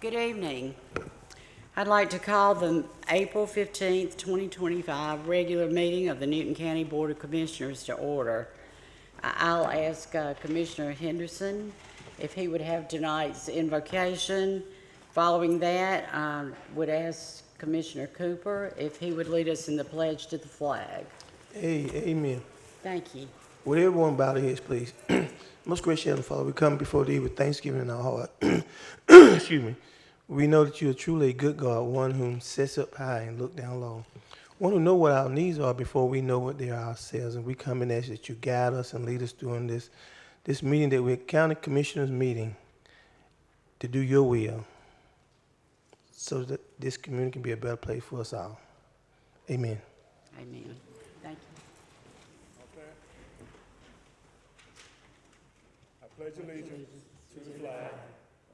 Good evening. I'd like to call the April 15th, 2025 regular meeting of the Newton County Board of Commissioners to order. I'll ask Commissioner Henderson if he would have tonight's invocation. Following that, would ask Commissioner Cooper if he would lead us in the pledge to the flag. Amen. Thank you. Would everyone bow their heads, please? Most gracious Heavenly Father, we come before thee with thanksgiving in our heart. Excuse me. We know that you are truly a good God, one whom sits up high and look down low. One who knows what our needs are before we know what they are ourselves. And we come and ask that you guide us and lead us during this meeting that we're County Commissioners meeting to do your will so that this community can be a better place for us all. Amen. Amen. Thank you. I pledge allegiance to the flag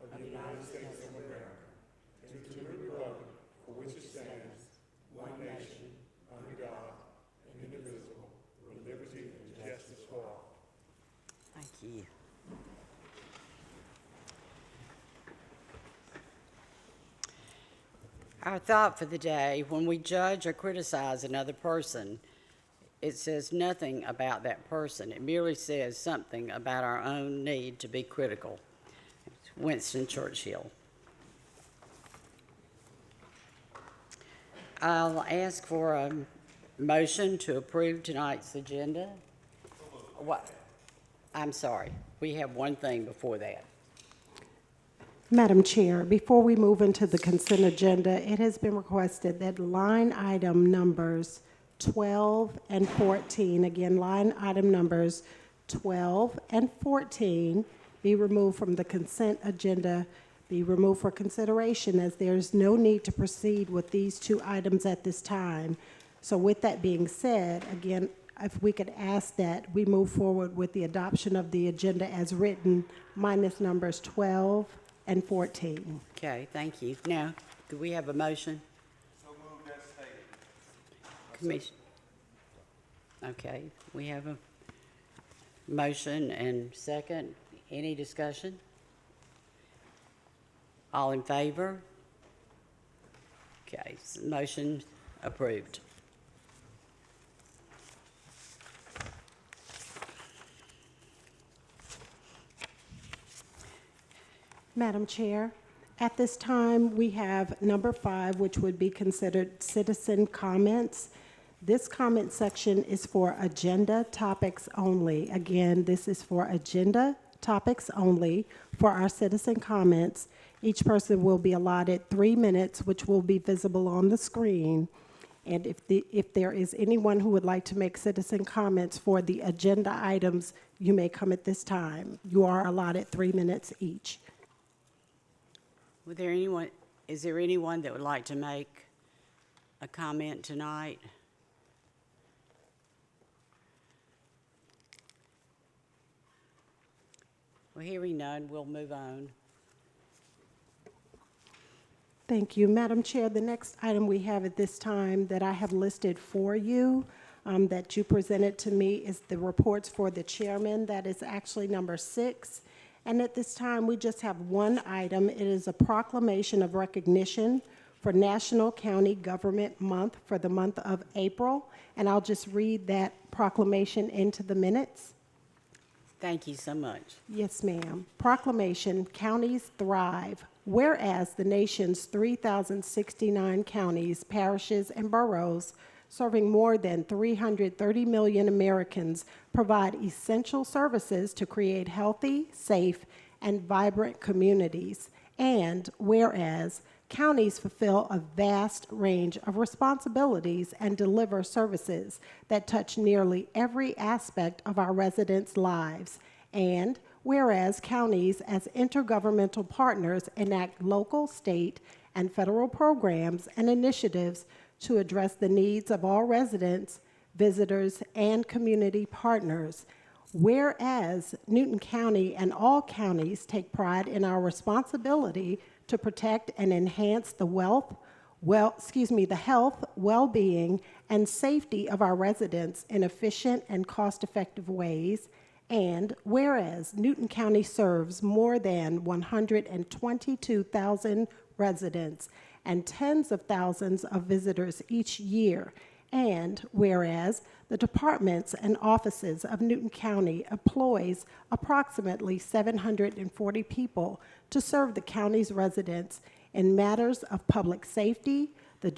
of the United States of America and to the republic for which it stands, one nation, under God, indivisible, with liberty and justice for all. Thank you. Our thought for the day: when we judge or criticize another person, it says nothing about that person. It merely says something about our own need to be critical. Winston Churchill. I'll ask for a motion to approve tonight's agenda. What? I'm sorry. We have one thing before that. Madam Chair, before we move into the consent agenda, it has been requested that line item numbers 12 and 14, again, line item numbers 12 and 14 be removed from the consent agenda, be removed for consideration, as there's no need to proceed with these two items at this time. So with that being said, again, if we could ask that we move forward with the adoption of the agenda as written, minus numbers 12 and 14. Okay, thank you. Now, do we have a motion? So moved as stated. Commission. Okay, we have a motion and second. Any discussion? All in favor? Okay, motion approved. Madam Chair, at this time, we have number 5, which would be considered citizen comments. This comment section is for agenda topics only. Again, this is for agenda topics only for our citizen comments. Each person will be allotted 3 minutes, which will be visible on the screen. And if there is anyone who would like to make citizen comments for the agenda items, you may come at this time. You are allotted 3 minutes each. Is there anyone that would like to make a comment tonight? Well, hearing none, we'll move on. Thank you. Madam Chair, the next item we have at this time that I have listed for you, that you presented to me, is the reports for the chairman. That is actually number 6. And at this time, we just have one item. It is a proclamation of recognition for National County Government Month for the month of April. And I'll just read that proclamation into the minutes. Thank you so much. Yes, ma'am. Proclamation: Counties Thrive. Whereas the nation's 3,069 counties, parishes, and boroughs, serving more than 330 million Americans, provide essential services to create healthy, safe, and vibrant communities. And whereas counties fulfill a vast range of responsibilities and deliver services that touch nearly every aspect of our residents' lives. And whereas counties, as intergovernmental partners, enact local, state, and federal programs and initiatives to address the needs of all residents, visitors, and community partners. Whereas Newton County and all counties take pride in our responsibility to protect and enhance the health, well-being, and safety of our residents in efficient and cost-effective ways. And whereas Newton County serves more than 122,000 residents and tens of thousands of visitors each year, and whereas the departments and offices of Newton County employs approximately 740 people to serve the county's residents in matters of public safety, the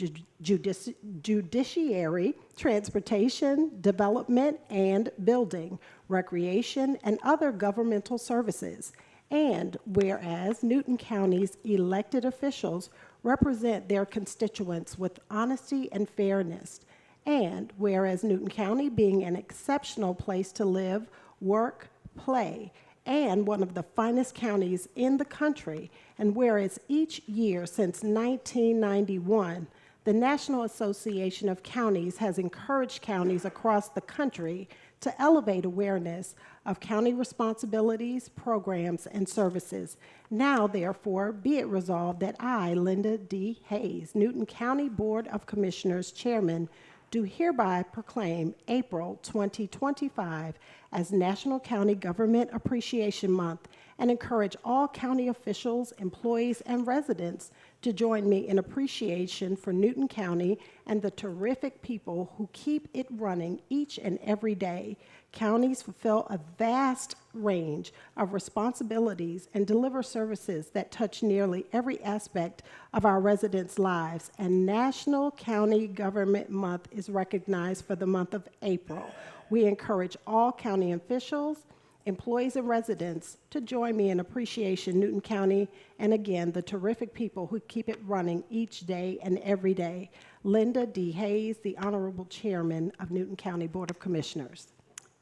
judiciary, transportation, development and building, recreation, and other governmental services. And whereas Newton County's elected officials represent their constituents with honesty and fairness. And whereas Newton County, being an exceptional place to live, work, play, and one of the finest counties in the country, and whereas each year since 1991, the National Association of Counties has encouraged counties across the country to elevate awareness of county responsibilities, programs, and services. Now, therefore, be it resolved that I, Linda D. Hayes, Newton County Board of Commissioners Chairman, do hereby proclaim April 2025 as National County Government Appreciation Month and encourage all county officials, employees, and residents to join me in appreciation for Newton County and the terrific people who keep it running each and every day. Counties fulfill a vast range of responsibilities and deliver services that touch nearly every aspect of our residents' lives, and National County Government Month is recognized for the month of April. We encourage all county officials, employees, and residents to join me in appreciation Newton County and, again, the terrific people who keep it running each day and every day. Linda D. Hayes, the Honorable Chairman of Newton County Board of Commissioners.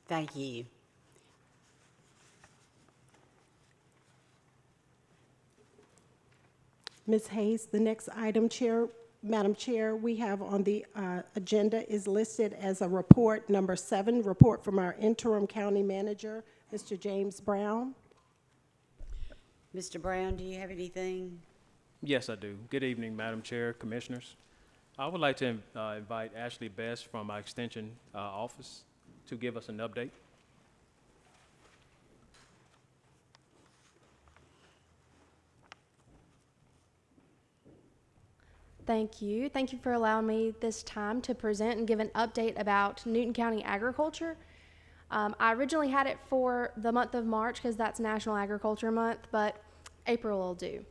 Thank you. Ms. Hayes, the next item, Madam Chair, we have on the agenda is listed as a report number 7, report from our interim county manager, Mr. James Brown. Mr. Brown, do you have anything? Yes, I do. Good evening, Madam Chair, Commissioners. I would like to invite Ashley Best from our Extension office to give us an update. Thank you. Thank you for allowing me this time to present and give an update about Newton County agriculture. I originally had it for the month of March because that's National Agriculture Month, but April will do.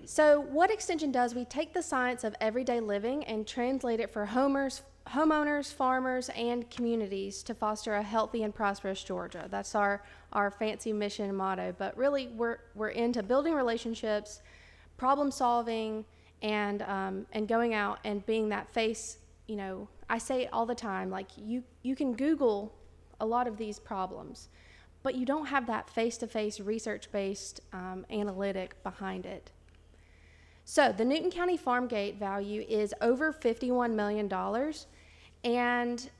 So what Extension does, we take the science of everyday living and translate it for homeowners, farmers, and communities to foster a healthy and prosperous Georgia. That's our fancy mission motto, but really we're into building relationships, problem solving, and going out and being that face. You know, I say it all the time, like you can Google a lot of these problems, but you don't have that face-to-face research-based analytic behind it. So the Newton County farm gate value is over $51 million, and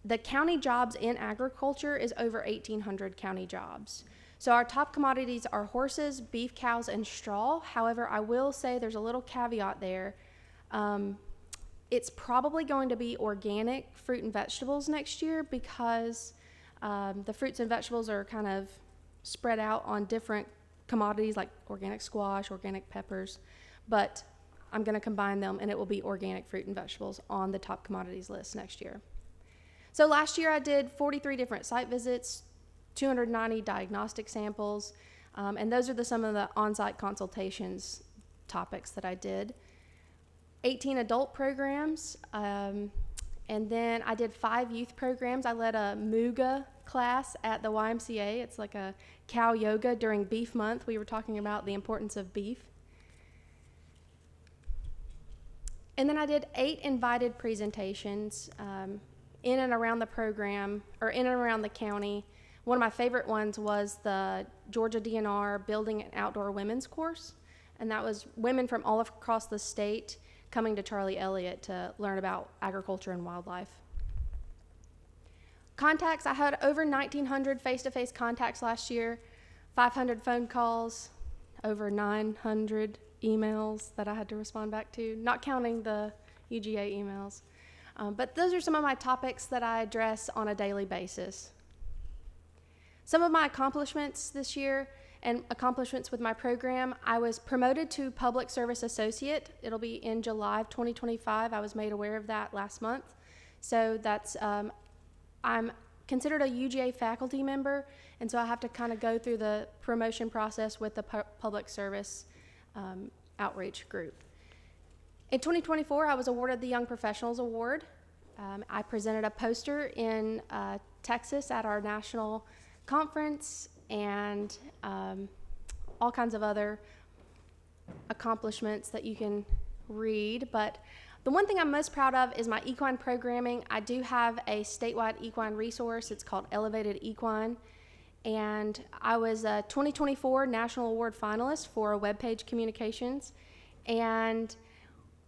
the county jobs in agriculture is over 1,800 county jobs. So our top commodities are horses, beef, cows, and straw. However, I will say there's a little caveat there. It's probably going to be organic fruit and vegetables next year because the fruits and vegetables are kind of spread out on different commodities like organic squash, organic peppers, but I'm going to combine them and it will be organic fruit and vegetables on the top commodities list next year. So last year I did 43 different site visits, 290 diagnostic samples, and those are some of the on-site consultations topics that I did. 18 adult programs, and then I did 5 youth programs. I led a Muga class at the YMCA. It's like a cow yoga during Beef Month. We were talking about the importance of beef. And then I did 8 invited presentations in and around the program, or in and around the county. One of my favorite ones was the Georgia DNR Building an Outdoor Women's Course, and that was women from all across the state coming to Charlie Elliott to learn about agriculture and wildlife. Contacts, I had over 1,900 face-to-face contacts last year, 500 phone calls, over 900 emails that I had to respond back to, not counting the UGA emails. But those are some of my topics that I address on a daily basis. Some of my accomplishments this year and accomplishments with my program, I was promoted to Public Service Associate. It'll be in July of 2025. I was made aware of that last month. So that's, I'm considered a UGA faculty member, and so I have to kind of go through the promotion process with the Public Service outreach group. In 2024, I was awarded the Young Professionals Award. I presented a poster in Texas at our national conference, and all kinds of other accomplishments that you can read. But the one thing I'm most proud of is my equine programming. I do have a statewide equine resource. It's called Elevated Equine. And I was a 2024 National Award finalist for webpage communications. And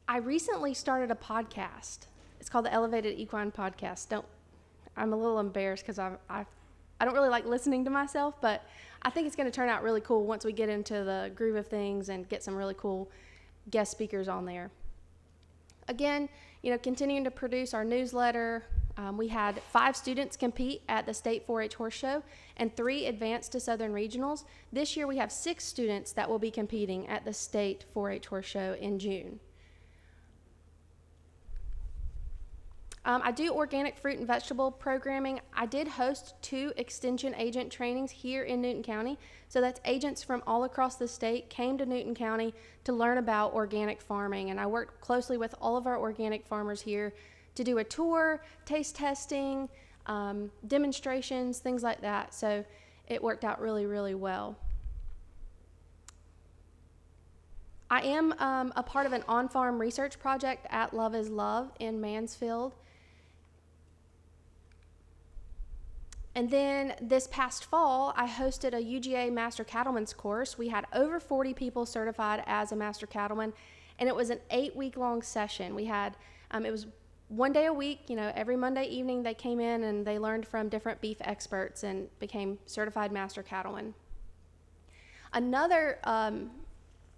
I recently started a podcast. It's called the Elevated Equine Podcast. I'm a little embarrassed because I don't really like listening to myself, but I think it's going to turn out really cool once we get into the groove of things and get some really cool guest speakers on there. Again, continuing to produce our newsletter. We had 5 students compete at the State 4-H Horse Show and 3 advance to Southern Regionals. This year we have 6 students that will be competing at the State 4-H Horse Show in June. I do organic fruit and vegetable programming. I did host 2 extension agent trainings here in Newton County. So that's agents from all across the state came to Newton County to learn about organic farming. And I worked closely with all of our organic farmers here to do a tour, taste testing, demonstrations, things like that. So it worked out really, really well. I am a part of an on-farm research project at Love is Love in Mansfield. And then this past fall, I hosted a UGA Master Cattleman's course. We had over 40 people certified as a Master Cattleman, and it was an 8-week-long session. We had, it was one day a week, every Monday evening they came in and they learned from different beef experts and became certified Master Cattlemen. Another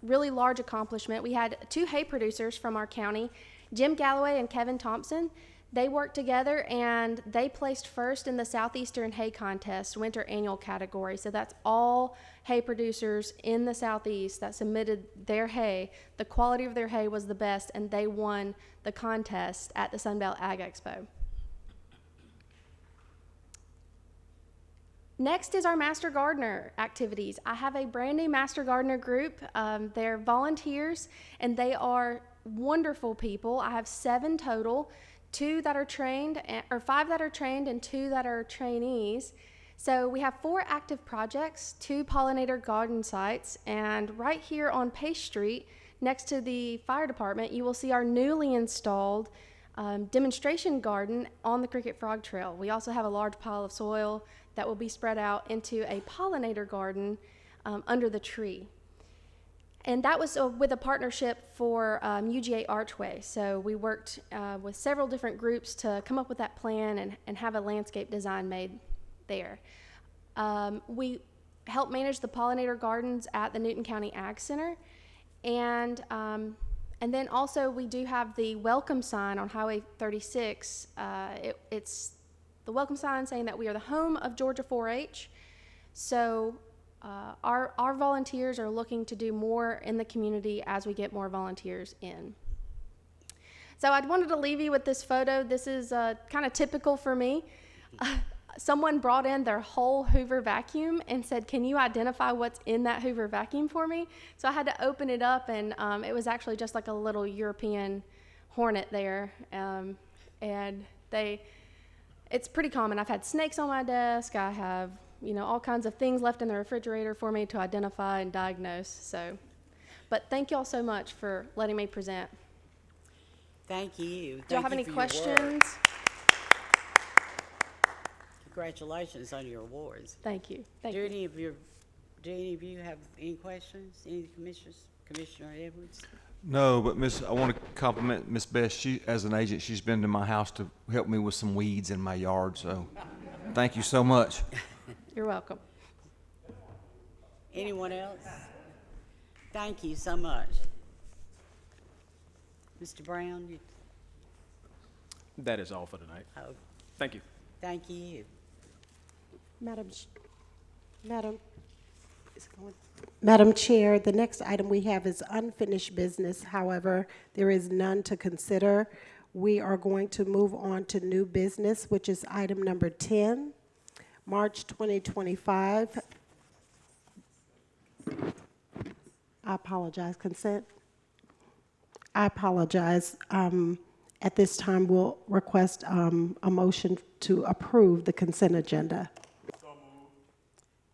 really large accomplishment, we had 2 hay producers from our county, Jim Galloway and Kevin Thompson. They worked together and they placed first in the Southeastern Hay Contest winter annual category. So that's all hay producers in the Southeast that submitted their hay. The quality of their hay was the best, and they won the contest at the Sunbelt Ag Expo. Next is our Master Gardener activities. I have a brand new Master Gardener group. They're volunteers and they are wonderful people. I have 7 total. 5 that are trained and 2 that are trainees. So we have 4 active projects, 2 pollinator garden sites, and right here on Pace Street, next to the fire department, you will see our newly installed demonstration garden on the Cricket Frog Trail. We also have a large pile of soil that will be spread out into a pollinator garden under the tree. And that was with a partnership for UGA Archway. So we worked with several different groups to come up with that plan and have a landscape design made there. We help manage the pollinator gardens at the Newton County Ag Center. And then also we do have the welcome sign on Highway 36. It's the welcome sign saying that we are the home of Georgia 4-H. So our volunteers are looking to do more in the community as we get more volunteers in. So I wanted to leave you with this photo. This is kind of typical for me. Someone brought in their whole Hoover vacuum and said, "Can you identify what's in that Hoover vacuum for me?" So I had to open it up, and it was actually just like a little European hornet there. It's pretty common. I've had snakes on my desk. I have all kinds of things left in the refrigerator for me to identify and diagnose. So, but thank you all so much for letting me present. Thank you. Do y'all have any questions? Congratulations on your awards. Thank you. Do any of you have any questions? Any of the commissioners? Commissioner Edwards? No, but I want to compliment Miss Bess. She, as an agent, she's been to my house to help me with some weeds in my yard. So, thank you so much. You're welcome. Anyone else? Thank you so much. Mr. Brown? That is all for tonight. Oh, Thank you. thank you. Madam Madam Chair, the next item we have is unfinished business. However, there is none to consider. We are going to move on to new business, which is item number 10, March 2025. I apologize, consent? I apologize. At this time, we'll request a motion to approve the consent agenda.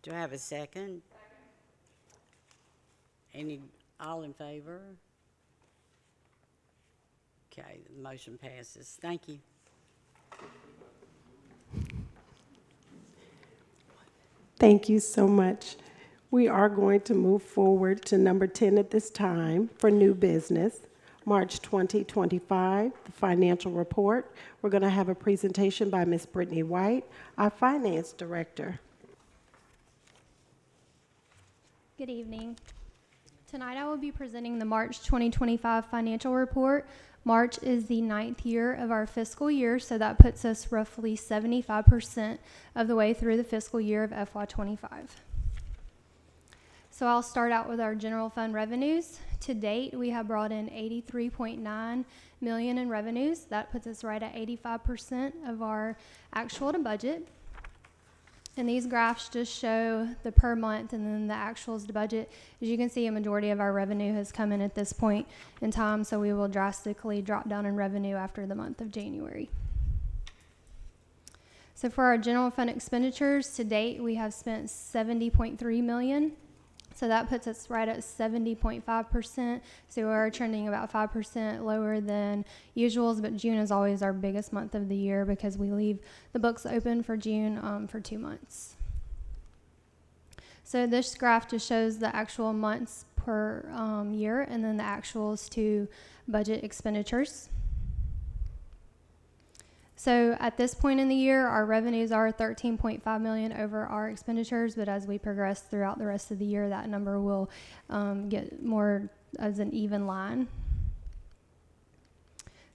Do I have a second? All in favor? Okay, the motion passes. Thank you. Thank you so much. We are going to move forward to number 10 at this time for new business. March 2025, the financial report. We're going to have a presentation by Ms. Brittany White, our finance director. Good evening. Tonight I will be presenting the March 2025 financial report. March is the 9th year of our fiscal year, so that puts us roughly 75% of the way through the fiscal year of FY25. So I'll start out with our general fund revenues. To date, we have brought in $83.9 million in revenues. That puts us right at 85% of our actual to budget. And these graphs just show the per month and then the actuals to budget. As you can see, a majority of our revenue has come in at this point in time, so we will drastically drop down in revenue after the month of January. So for our general fund expenditures, to date, we have spent $70.3 million. So that puts us right at 70.5%. So we're trending about 5% lower than usuals, but June is always our biggest month of the year because we leave the books open for June for 2 months. So this graph just shows the actual months per year and then the actuals to budget expenditures. So at this point in the year, our revenues are $13.5 million over our expenditures, but as we progress throughout the rest of the year, that number will get more as an even line.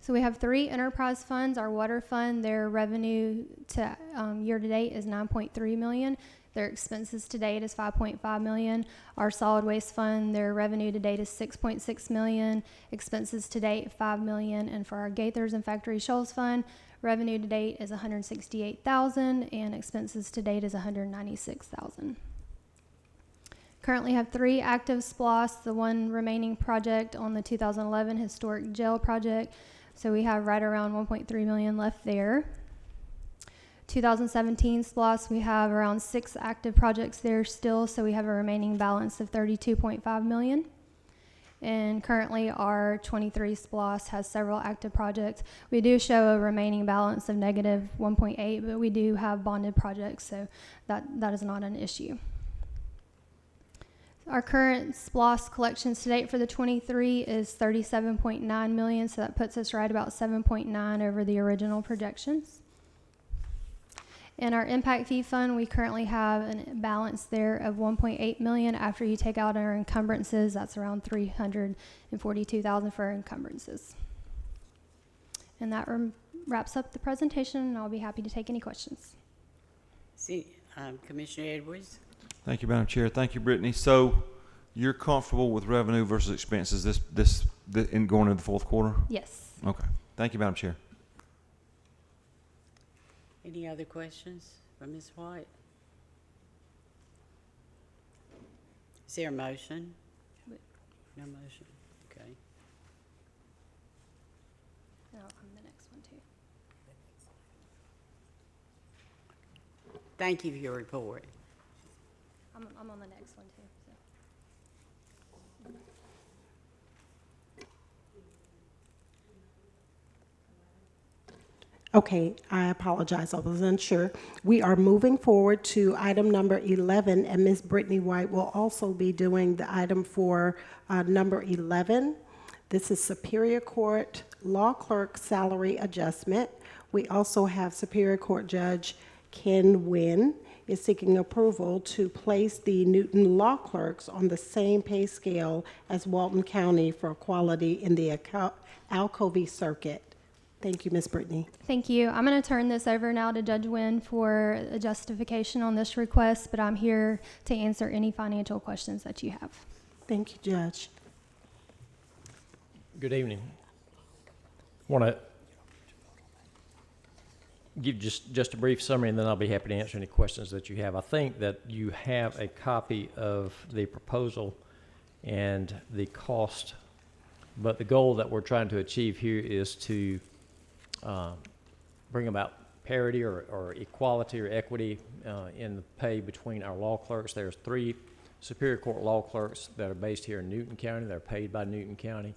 So we have 3 enterprise funds. Our water fund, their revenue to year to date is $9.3 million. Their expenses to date is $5.5 million. Our solid waste fund, their revenue to date is $6.6 million. Expenses to date, $5 million. And for our Gaithers and Factory Shoals fund, revenue to date is $168,000 and expenses to date is $196,000. Currently have 3 active SPLOS, the one remaining project on the 2011 historic jail project. So we have right around $1.3 million left there. 2017 SPLOS, we have around 6 active projects there still, so we have a remaining balance of $32.5 million. And currently our 23 SPLOS has several active projects. We do show a remaining balance of negative 1.8, but we do have bonded projects, so that is not an issue. Our current SPLOS collections to date for the 23 is $37.9 million, so that puts us right about 7.9 over the original projections. In our impact fee fund, we currently have a balance there of $1.8 million. After you take out our encumbrances, that's around $342,000 for our encumbrances. And that wraps up the presentation, and I'll be happy to take any questions. Commissioner Edwards? Thank you, Madam Chair. Thank you, Brittany. So you're comfortable with revenue versus expenses in going into the fourth quarter? Yes. Okay. Thank you, Madam Chair. Any other questions for Ms. White? Is there a motion? No motion. Okay. And I'll come to the next one too. Thank you for your report. I'm on the next one too. So. Okay, I apologize, I was unsure. We are moving forward to item number 11, and Ms. Brittany White will also be doing the item for number 11. This is Superior Court Law Clerk Salary Adjustment. We also have Superior Court Judge Ken Wynne is seeking approval to place the Newton Law Clerks on the same pay scale as Walton County for equality in the Alcovy Circuit. Thank you, Ms. Brittany. Thank you. I'm going to turn this over now to Judge Wynne for a justification on this request, but I'm here to answer any financial questions that you have. Thank you, Judge. Good evening. Want to give just a brief summary, and then I'll be happy to answer any questions that you have. I think that you have a copy of the proposal and the cost, but the goal that we're trying to achieve here is to bring about parity or equality or equity in the pay between our law clerks. There's 3 Superior Court law clerks that are based here in Newton County. They're paid by Newton County.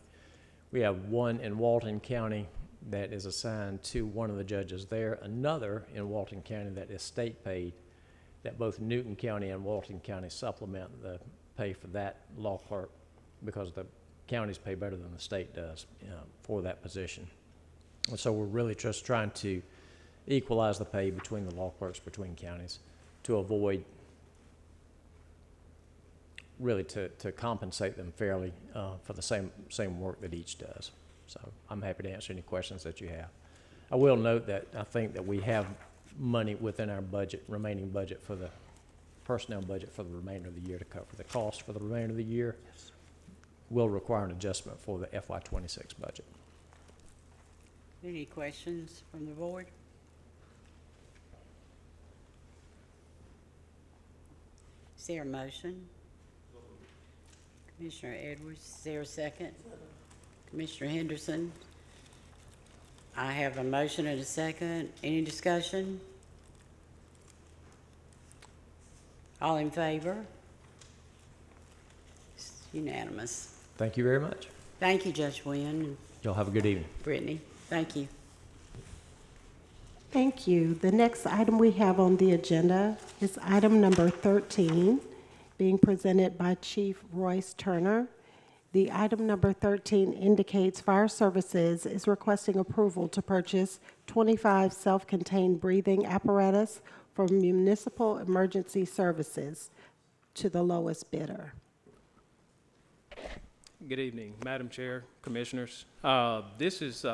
We have 1 in Walton County that is assigned to one of the judges there, another in Walton County that is state paid, that both Newton County and Walton County supplement the pay for that law clerk because the counties pay better than the state does for that position. And so we're really just trying to equalize the pay between the law clerks between counties to avoid, really to compensate them fairly for the same work that each does. So I'm happy to answer any questions that you have. I will note that I think that we have money within our budget, remaining budget for the personnel budget for the remainder of the year to cover the cost for the remainder of the year. Will require an adjustment for the FY26 budget. Any questions from the board? Is there a motion? Commissioner Edwards, is there a second? Commissioner Henderson? I have a motion and a second. Any discussion? All in favor? It's unanimous. Thank you very much. Thank you, Judge Wynne and Y'all have a good evening. Brittany. Thank you. Thank you. The next item we have on the agenda is item number 13, being presented by Chief Royce Turner. The item number 13 indicates Fire Services is requesting approval to purchase 25 self-contained breathing apparatus for municipal emergency services to the lowest bidder. Good evening, Madam Chair, Commissioners. This is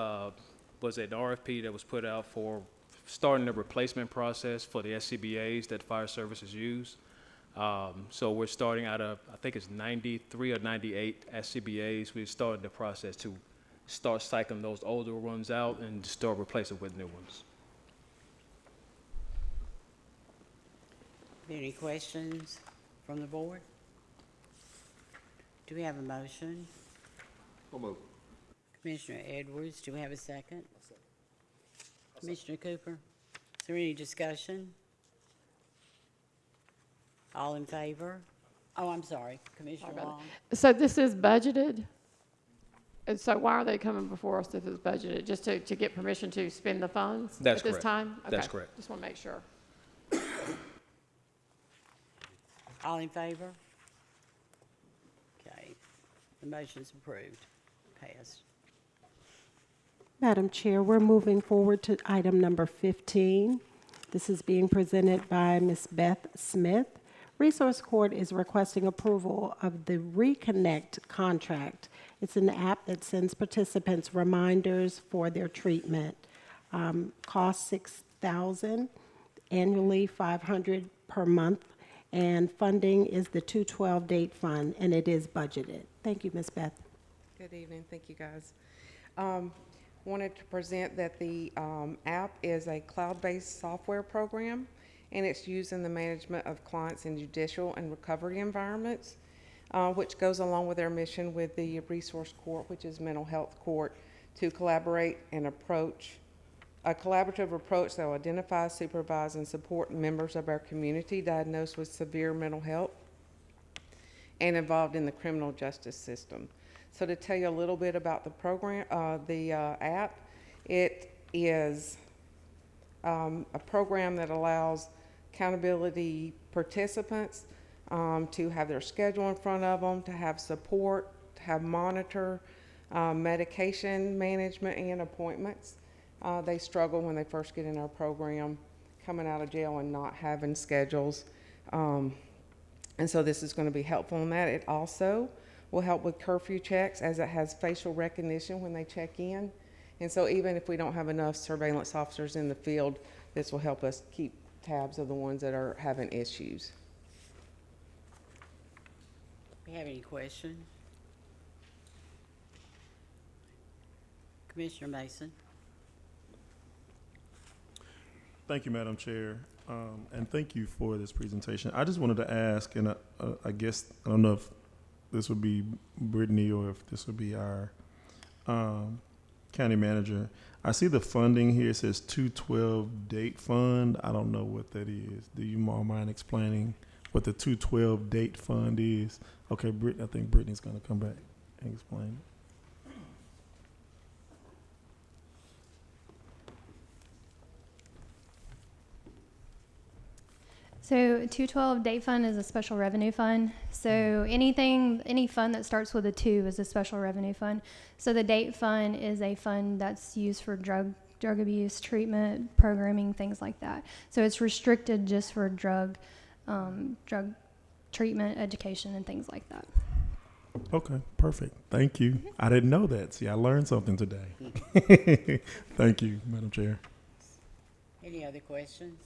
was an RFP that was put out for starting the replacement process for the SCBA's that fire services use. So we're starting out of, I think it's 93 or 98 SCBA's. We started the process to start cycling those older ones out and start replacing with new ones. Any questions from the board? Do we have a motion? We'll move. Commissioner Edwards, do we have a second? Commissioner Cooper, is there any discussion? All in favor? Oh, I'm sorry, Commissioner Long. So this is budgeted? And so why are they coming before us if it's budgeted? Just to get permission to spend the funds That's at this correct. time? That's Okay. correct. Just want to make sure. All in favor? Okay, the motion's approved, passed. Madam Chair, we're moving forward to item number 15. This is being presented by Ms. Beth Smith. Resource Court is requesting approval of the Reconnect contract. It's an app that sends participants reminders for their treatment. Cost $6,000, annually $500 per month, and funding is the 212 date fund, and it is budgeted. Thank you, Ms. Beth. Good evening. Thank you, guys. Wanted to present that the app is a cloud-based software program, and it's used in the management of clients in judicial and recovery environments, which goes along with our mission with the Resource Court, which is mental health court, to collaborate and approach a collaborative approach that will identify, supervise, and support members of our community diagnosed with severe mental health and involved in the criminal justice system. So to tell you a little bit about the program, the app, it is a program that allows accountability participants to have their schedule in front of them, to have support, to have monitor, medication management, and appointments. They struggle when they first get in our program, coming out of jail and not having schedules. And so this is going to be helpful in that. It also will help with curfew checks, as it has facial recognition when they check in. And so even if we don't have enough surveillance officers in the field, this will help us keep tabs of the ones that are having issues. Do you have any questions? Commissioner Mason? Thank you, Madam Chair, and thank you for this presentation. I just wanted to ask, and I guess, I don't know if this would be Brittany or if this would be our county manager. I see the funding here, it says 212 date fund. I don't know what that is. Do you mind explaining what the 212 date fund is? Okay, I think Brittany's gonna come back and explain it. So 212 date fund is a special revenue fund. So any fund that starts with a 2 is a special revenue fund. So the date fund is a fund that's used for drug abuse treatment, programming, things like that. So it's restricted just for drug treatment, education, and things like that. Okay, perfect. Thank you. I didn't know that. See, I learned something today. Thank you, Madam Chair. Any other questions?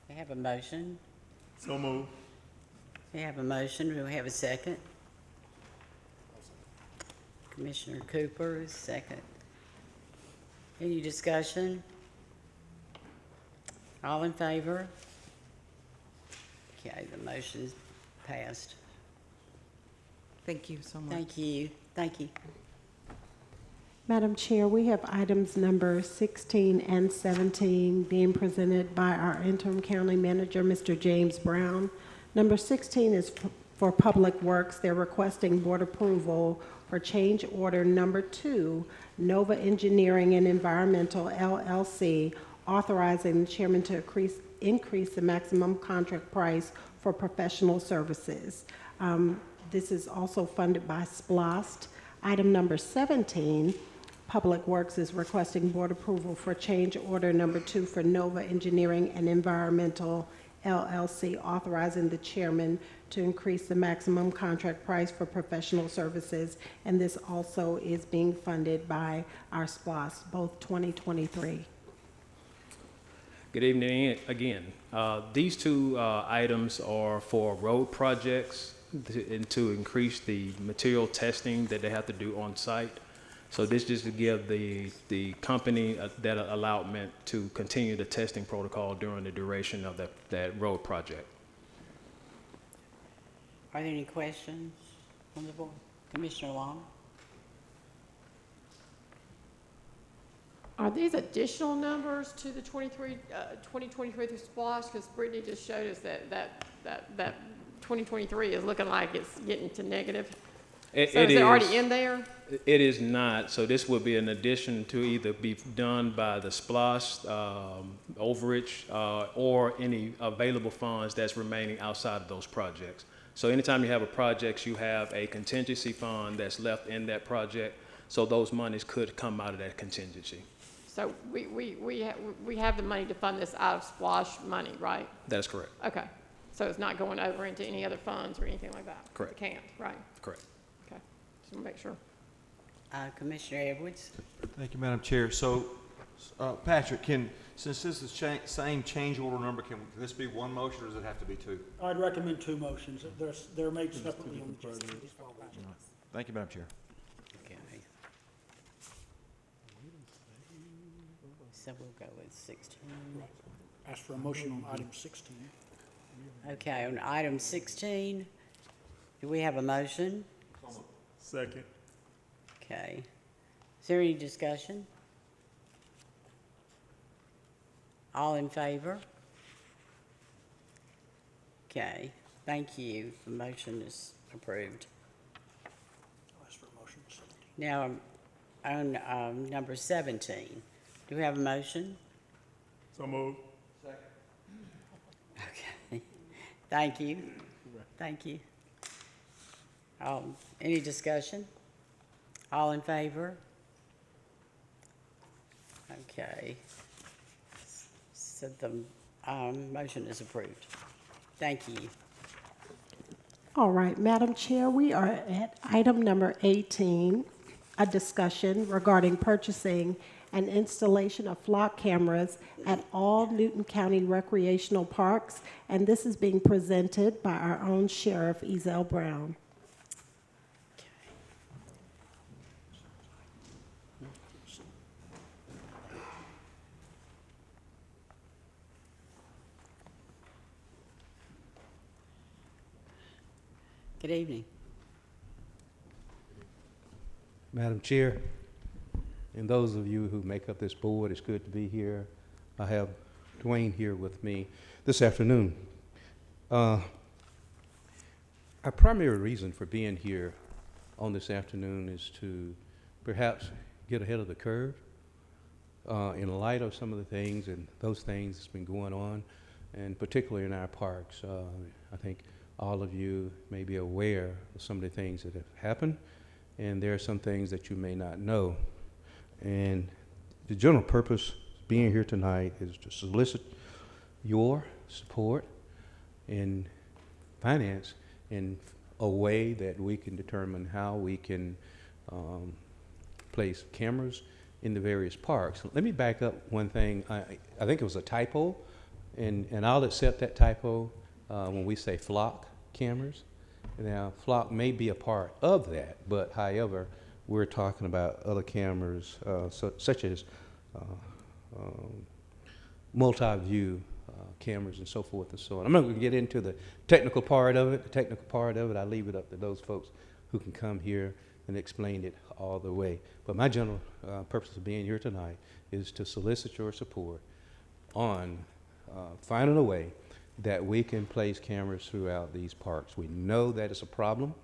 We have a motion. So moved. We have a motion. Do we have a second? Commissioner Cooper is second. Any discussion? All in favor? Okay, the motion is passed. Thank you so much. Thank you. Thank you. Madam Chair, we have items number 16 and 17 being presented by our interim county manager, Mr. James Brown. Number 16 is for Public Works. They're requesting board approval for change order number 2, Nova Engineering and Environmental LLC, authorizing the chairman to increase the maximum contract price for professional services. This is also funded by SPLOST. Item number 17, Public Works is requesting board approval for change order number 2 for Nova Engineering and Environmental LLC, authorizing the chairman to increase the maximum contract price for professional services. And this also is being funded by our SPLOST, both 2023. Good evening again. These two items are for road projects and to increase the material testing that they have to do on site. So this just to give the company that allowment to continue the testing protocol during the duration of that road project. Are there any questions on the board? Commissioner Long? Are these additional numbers to the 2023 through SPLOST? Because Brittany just showed us that 2023 is looking like it's getting to negative. So is it already in there? It is not. So this would be an addition to either be done by the SPLOST overage or any available funds that's remaining outside of those projects. So anytime you have a project, you have a contingency fund that's left in that project. So those monies could come out of that contingency. So we have the money to fund this out of SPLOST money, right? That is correct. Okay. So it's not going over into any other funds or anything like that? Correct. It can't, right? Correct. Okay. Just want to make sure. Commissioner Edwards? Thank you, Madam Chair. So, Patrick, since this is same change order number, can this be one motion or does it have to be two? I'd recommend two motions. They're made separately on the agenda. Thank you, Madam Chair. Okay. So we'll go with 16. Ask for a motion on item 16. Okay, on item 16, do we have a motion? Second. Okay. Is there any discussion? All in favor? Okay, thank you. The motion is approved. I'll ask for a motion on 17. Now, on number 17, do we have a motion? So moved. Okay, thank you. Thank you. Any discussion? All in favor? Okay. So the motion is approved. Thank you. All right, Madam Chair, we are at item number 18. a discussion regarding purchasing and installation of flock cameras at all Newton County recreational parks, and this is being presented by our own Sheriff, Ezell Brown. Good evening. Madam Chair, and those of you who make up this board, it's good to be here. I have Dwayne here with me this afternoon. Our primary reason for being here on this afternoon is to perhaps get ahead of the curve in light of some of the things and those things that's been going on, and particularly in our parks. I think all of you may be aware of some of the things that have happened, and there are some things that you may not know. And the general purpose of being here tonight is to solicit your support and finance in a way that we can determine how we can place cameras in the various parks. Let me back up one thing. I think it was a typo, and I'll accept that typo when we say flock cameras. Now, flock may be a part of that, but however, we're talking about other cameras such as multi-view cameras and so forth and so on. I'm not going to get into the technical part of it. The technical part of it, I leave it up to those folks who can come here and explain it all the way. But my general purpose of being here tonight is to solicit your support on finding a way that we can place cameras throughout these parks. We know that it's a problem,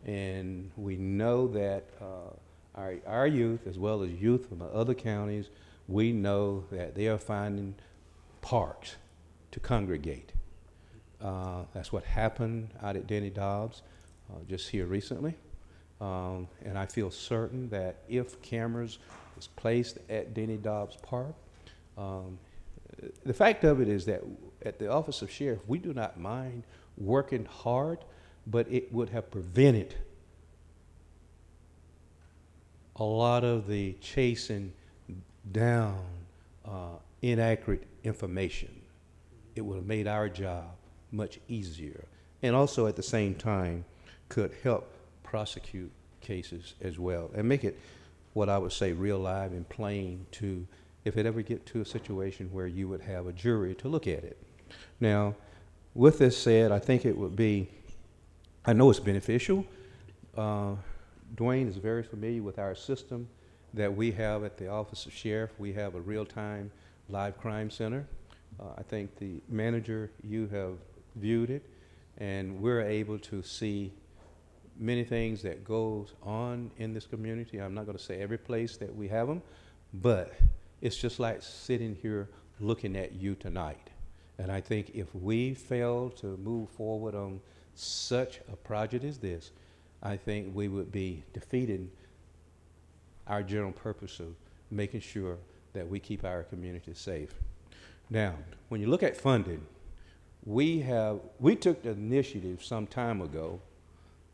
and we know that our youth, as well as youth from the other counties, we know that they are finding parks to congregate. That's what happened out at Denny Dobbs just here recently. And I feel certain that if cameras was placed at Denny Dobbs Park, the fact of it is that at the Office of Sheriff, we do not mind working hard, but it would have prevented a lot of the chasing down inaccurate information. It would have made our job much easier, and also at the same time could help prosecute cases as well and make it what I would say real live and plain to if it ever get to a situation where you would have a jury to look at it. Now, with this said, I think it would be, I know it's beneficial. Dwayne is very familiar with our system that we have at the Office of Sheriff. We have a real-time live crime center. I think the manager, you have viewed it, and we're able to see many things that goes on in this community. I'm not going to say every place that we have them, but it's just like sitting here looking at you tonight. And I think if we fail to move forward on such a project as this, I think we would be defeating our general purpose of making sure that we keep our community safe. Now, when you look at funding, we took the initiative some time ago,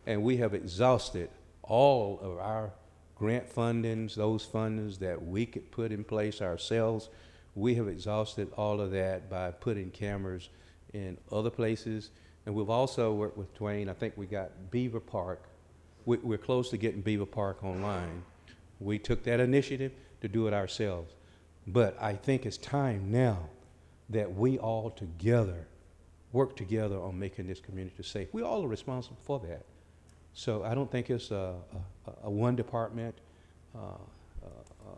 and we have exhausted all of our grant fundings, those fundings that we could put in place ourselves. We have exhausted all of that by putting cameras in other places. And we've also worked with Dwayne. I think we got Beaver Park. We're close to getting Beaver Park online. We took that initiative to do it ourselves. But I think it's time now that we all together work together on making this community safe. We all are responsible for that. So I don't think it's a one department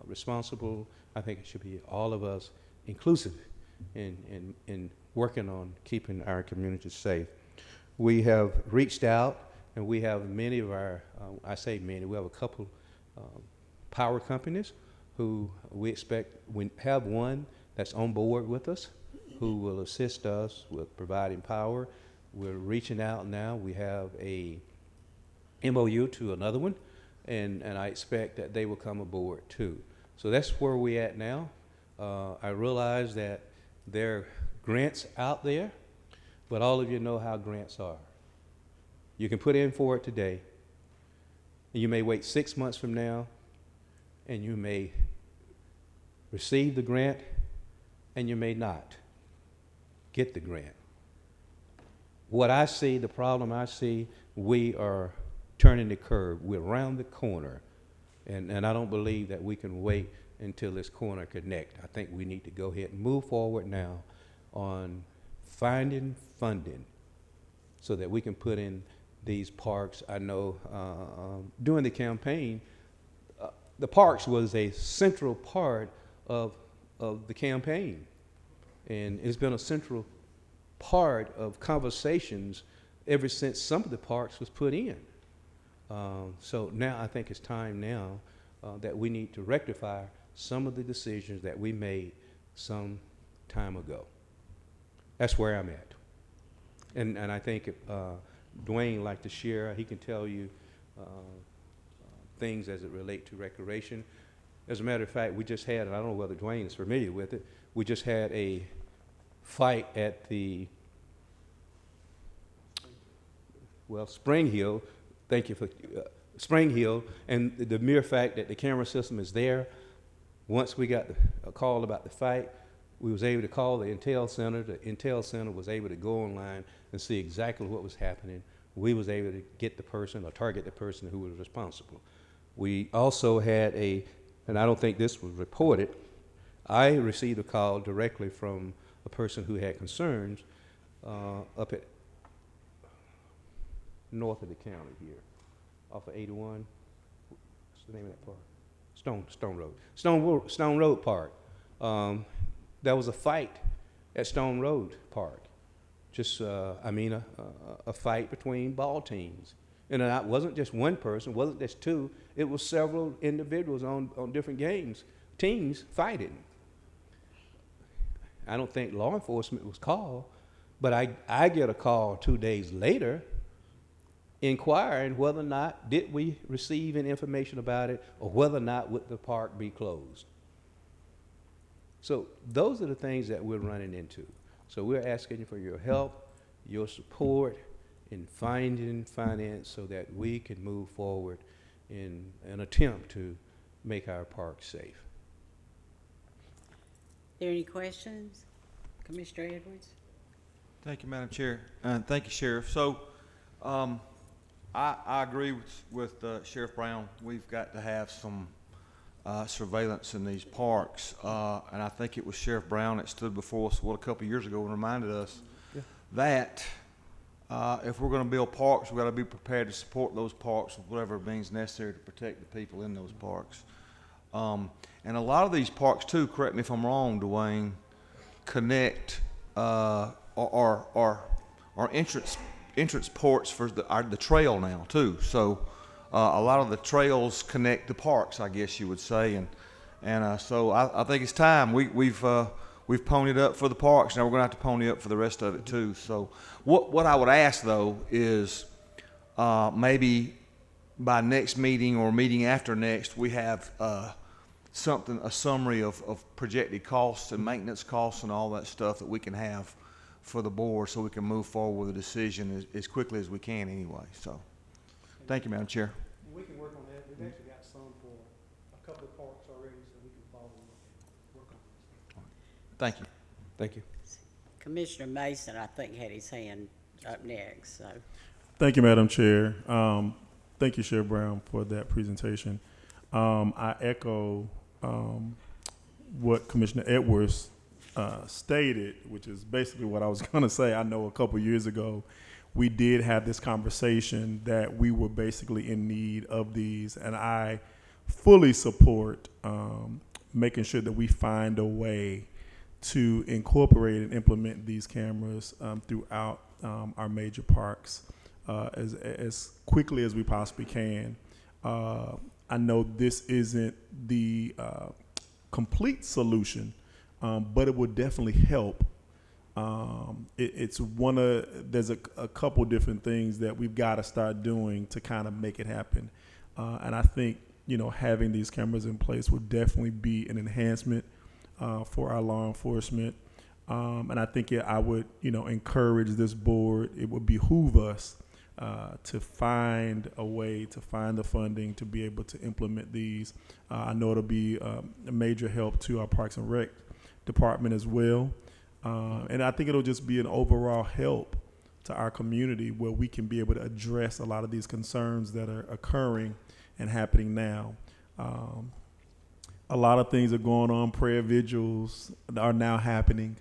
responsible. I think it should be all of us inclusive in working on keeping our community safe. We have reached out, and we have many of our, I say many, we have a couple power companies who we expect, we have one that's on board with us who will assist us with providing power. We're reaching out now. We have a MOU to another one, and I expect that they will come aboard too. So that's where we're at now. I realize that there are grants out there, but all of you know how grants are. You can put in for it today, and you may wait 6 months from now, and you may receive the grant, and you may not get the grant. What I see, the problem I see, we are turning the curve. We're around the corner, and I don't believe that we can wait until this corner connect. I think we need to go ahead and move forward now on finding funding so that we can put in these parks. I know during the campaign, the parks was a central part of the campaign, and it's been a central part of conversations ever since some of the parks was put in. So now I think it's time now that we need to rectify some of the decisions that we made some time ago. That's where I'm at. And I think if Dwayne like to share, he can tell you things as it relate to recreation. As a matter of fact, we just had, and I don't know whether Dwayne is familiar with it, we just had a fight at the, well, Spring Hill. Thank you for Spring Hill, and the mere fact that the camera system is there. Once we got a call about the fight, we was able to call the Intel Center. The Intel Center was able to go online and see exactly what was happening. We was able to get the person or target the person who was responsible. We also had and I don't think this was reported, I received a call directly from a person who had concerns up at north of the county here, off of 81. What's the name of that park? Stone Road Park. There was a fight at Stone Road Park. Just, a fight between ball teams. And it wasn't just one person, wasn't just two, it was several individuals on different teams fighting. I don't think law enforcement was called, but I get a call 2 days later inquiring whether or not did we receive any information about it or whether or not would the park be closed. So those are the things that we're running into. So we're asking you for your help, your support in finding finance so that we can move forward in an attempt to make our parks safe. Are there any questions? Commissioner Edwards? Thank you, Madam Chair, and thank you, Sheriff. So I agree with Sheriff Brown. We've got to have some surveillance in these parks, and I think it was Sheriff Brown that stood before us a couple of years ago and reminded us that if we're going to build parks, we've got to be prepared to support those parks with whatever means necessary to protect the people in those parks. And a lot of these parks, too, correct me if I'm wrong, Dwayne, connect our entrance ports for the trail now, too. So a lot of the trails connect the parks, I guess you would say, and so I think it's time. We've ponied up for the parks. Now we're going to have to pony up for the rest of it too. So what I would ask though is maybe by next meeting or meeting after next, we have a summary of projected costs and maintenance costs and all that stuff that we can have for the board, so we can move forward with a decision as quickly as we can anyway. So thank you, Madam Chair. We can work on that. We've actually got some for a couple of parks already, so we can follow them and work on this. Thank you. Thank you. Commissioner Mason, I think, had his hand up next, so. Thank you, Madam Chair. Thank you, Sheriff Brown, for that presentation. I echo what Commissioner Edwards stated, which is basically what I was going to say. I know a couple years ago, we did have this conversation that we were basically in need of these, and I fully support making sure that we find a way to incorporate and implement these cameras throughout our major parks as quickly as we possibly can. I know this isn't the complete solution, but it would definitely help. It's there's a couple different things that we've got to start doing to kind of make it happen. And I think, having these cameras in place would definitely be an enhancement for our law enforcement. And I think I would, encourage this board. It would behoove us to find a way to find the funding to be able to implement these. I know it'll be a major help to our Parks and Rec department as well. And I think it'll just be an overall help to our community where we can be able to address a lot of these concerns that are occurring and happening now. A lot of things are going on. Prayer vigils are now happening.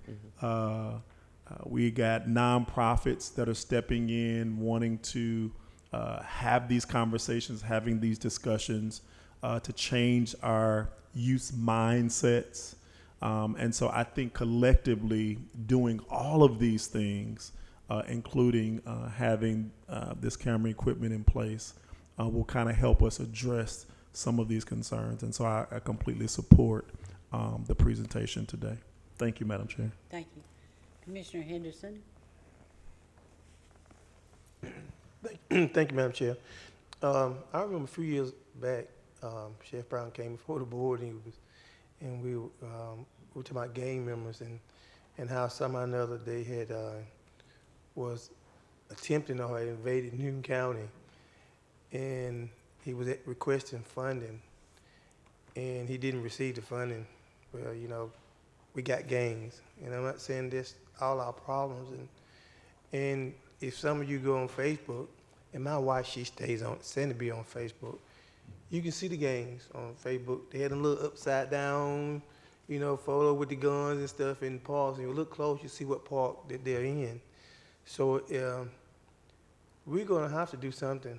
We got nonprofits that are stepping in, wanting to have these conversations, having these discussions to change our youth mindsets. And so I think collectively doing all of these things, including having this camera equipment in place, will kind of help us address some of these concerns. And so I completely support the presentation today. Thank you, Madam Chair. Thank you. Commissioner Henderson? Thank you, Madam Chair. I remember a few years back, Chef Brown came before the board and we were talking about gang members and how somehow or another they had was attempting or had invaded Newton County, and he was requesting funding, and he didn't receive the funding. Well, you know, we got gangs, and I'm not saying this all our problems, and if some of you go on Facebook, and my wife, she stays on, send to be on Facebook, you can see the gangs on Facebook. They had a little upside down, you know, photo with the guns and stuff in parks, and you look close, you see what park that they're in. So we're gonna have to do something.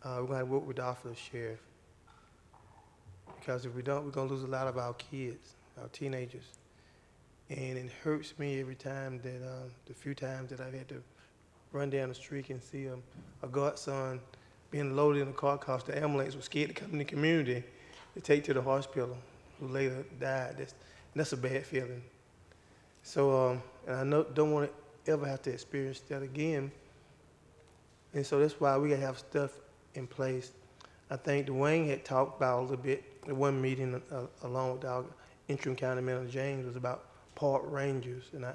We're gonna work with the Office of Sheriff, because if we don't, we're gonna lose a lot of our kids, our teenagers. And it hurts me every time that, the few times that I've had to run down the street and see a godson being loaded in a car because the ambulance was scared to come in the community to take to the hospital, who later died. That's a bad feeling. So, and I don't want to ever have to experience that again. And so that's why we gotta have stuff in place. I think Dwayne had talked about a little bit at one meeting along with our Interim County Manager James was about park rangers, and I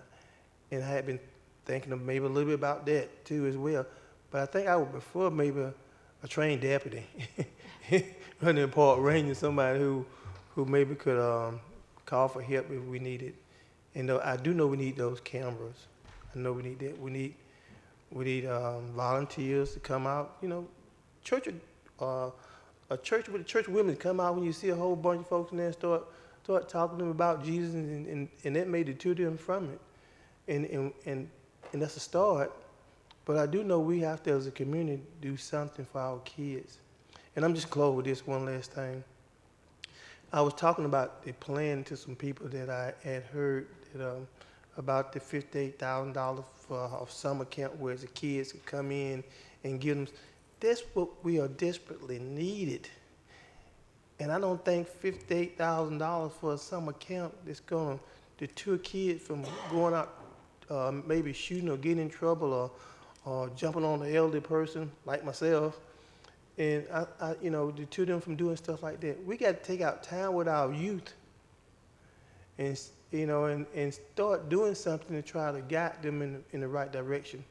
had been thinking of maybe a little bit about that too as well. But I think I would prefer maybe a trained deputy running a park ranger, somebody who maybe could call for help if we need it. And I do know we need those cameras. I know we need that. We need volunteers to come out. You know, a church with the church women come out when you see a whole bunch of folks in there and start talking to them about Jesus, and that may deter them from it. And that's a start. But I do know we have to, as a community, do something for our kids. And I'm just close with this one last thing. I was talking about the plan to some people that I had heard that, about the $58,000 for a summer camp where the kids could come in and give them. That's what we are desperately needed. And I don't think $58,000 for a summer camp that's going to deter kids from going out, maybe shooting or getting in trouble or jumping on an elderly person like myself. And I you know, deter them from doing stuff like that. We got to take out time with our youth and, you know, and start doing something to try to guide them in the right direction.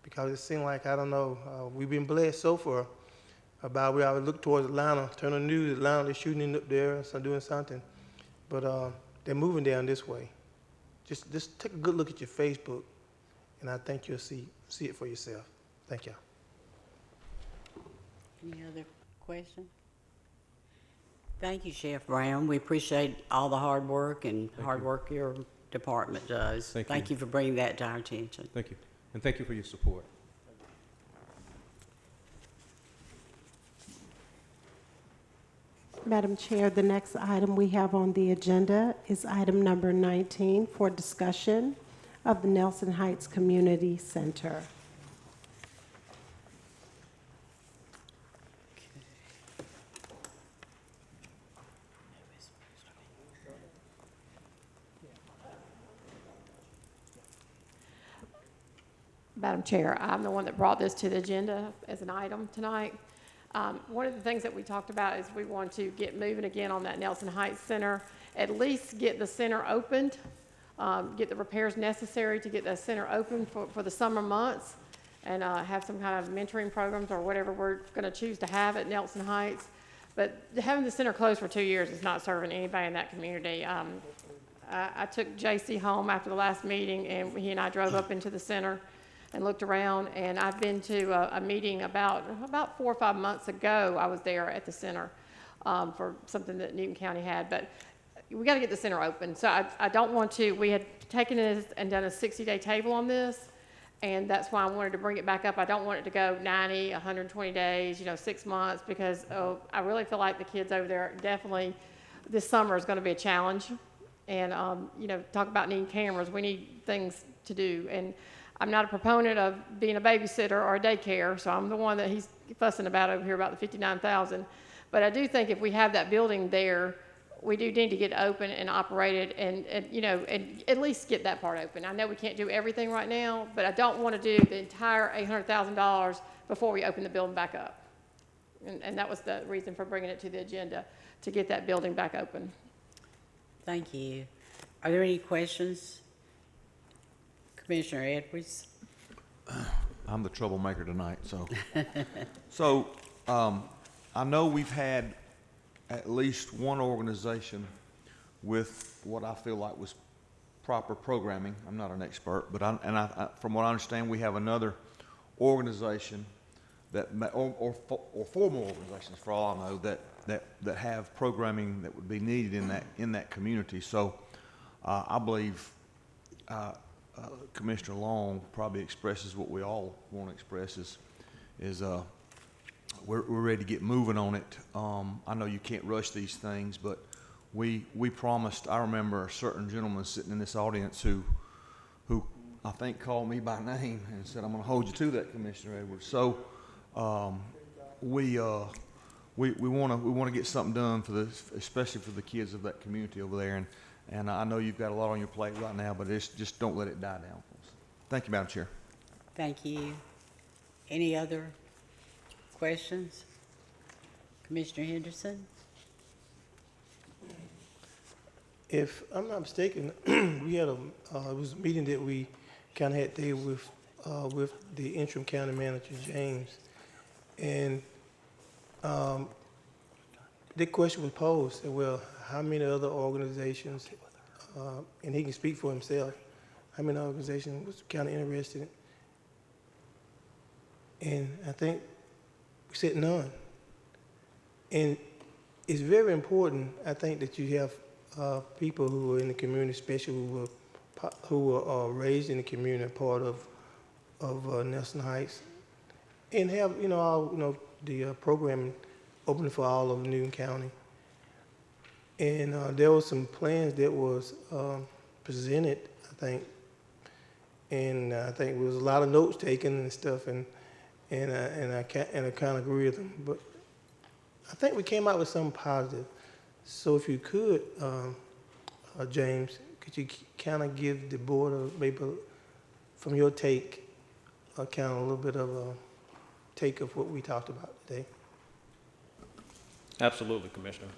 Because it seems like, I don't know, we've been blessed so far. About we always look towards Atlanta, turn on the news, Atlanta, they're shooting up there and so doing something. But they're moving down this way. Just take a good look at your Facebook, and I think you'll see it for yourself. Thank you. Any other questions? Thank you, Chef Brown. We appreciate all the hard work work your department does. Thank you for bringing that to our attention. Thank you. And thank you for your support. Madam Chair, the next item we have on the agenda is item number 19 for discussion of the Nelson Heights Community Center. Madam Chair, I'm the one that brought this to the agenda as an item tonight. One of the things that we talked about is we want to get moving again on that Nelson Heights Center, at least get the center opened, get the repairs necessary to get the center open for the summer months. and have some kind of mentoring programs or whatever we're going to choose to have at Nelson Heights. But having the center closed for 2 years is not serving anybody in that community. I took JC home after the last meeting, and he and I drove up into the center and looked around. And I've been to a meeting about 4 or 5 months ago. I was there at the center for something that Newton County had. But we got to get the center open. So I don't want to. We had taken this and done a 60-day table on this, and that's why I wanted to bring it back up. I don't want it to go 90, 120 days, 6 months, because I really feel like the kids over there definitely this summer is going to be a challenge. And, talk about needing cameras. We need things to do. And I'm not a proponent of being a babysitter or a daycare, so I'm the one that he's fussing about over here about the $59,000. But I do think if we have that building there, we do need to get open and operated and at least get that part open. I know we can't do everything right now, but I don't want to do the entire $800,000 before we open the building back up. And that was the reason for bringing it to the agenda, to get that building back open. Thank you. Are there any questions? Commissioner Edwards? I'm the troublemaker tonight, so. I know we've had at least one organization with what I feel like was proper programming. I'm not an expert, but from what I understand, we have another organization that, or 4 more organizations, for all I know, that have programming that would be needed in that community. So I believe Commissioner Long probably expresses what we all want to express is we're ready to get moving on it. I know you can't rush these things, but we promised. I remember a certain gentleman sitting in this audience who I think called me by name and said, "I'm going to hold you to that, Commissioner Edwards." So we want to get something done especially for the kids of that community over there. And I know you've got a lot on your plate right now, but just don't let it die down. Thank you, Madam Chair. Thank you. Any other questions? Commissioner Henderson? If I'm not mistaken, we had it was a meeting that we kind of had there with the interim county manager, James. And the question was posed, well, how many other organizations, and he can speak for himself, how many organizations was kind of interested in? And I think we said none. And it's very important, I think, that you have people who are in the community, especially who were raised in the community, part of Nelson Heights, and have the programming open for all of Newton County. And there were some plans that was presented, I think, and I think there was a lot of notes taken and stuff, and I kind of agree with them. But I think we came out with something positive. So if you could, James, could you kind of give the board maybe from your take, kind of a little bit of a take of what we talked about today? Absolutely, Commissioner.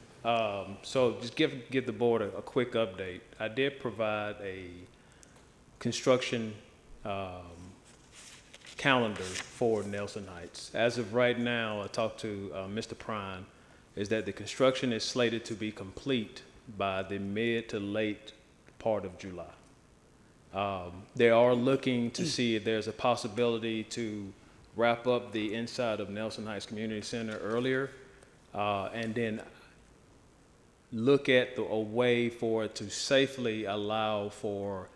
So just give the board a quick update. I did provide a construction calendar for Nelson Heights. As of right now, I talked to Mr. Prine, is that the construction is slated to be complete by the mid to late part of July. They are looking to see if there's a possibility to wrap up the inside of Nelson Heights Community Center earlier, and then look at a way for it to safely allow for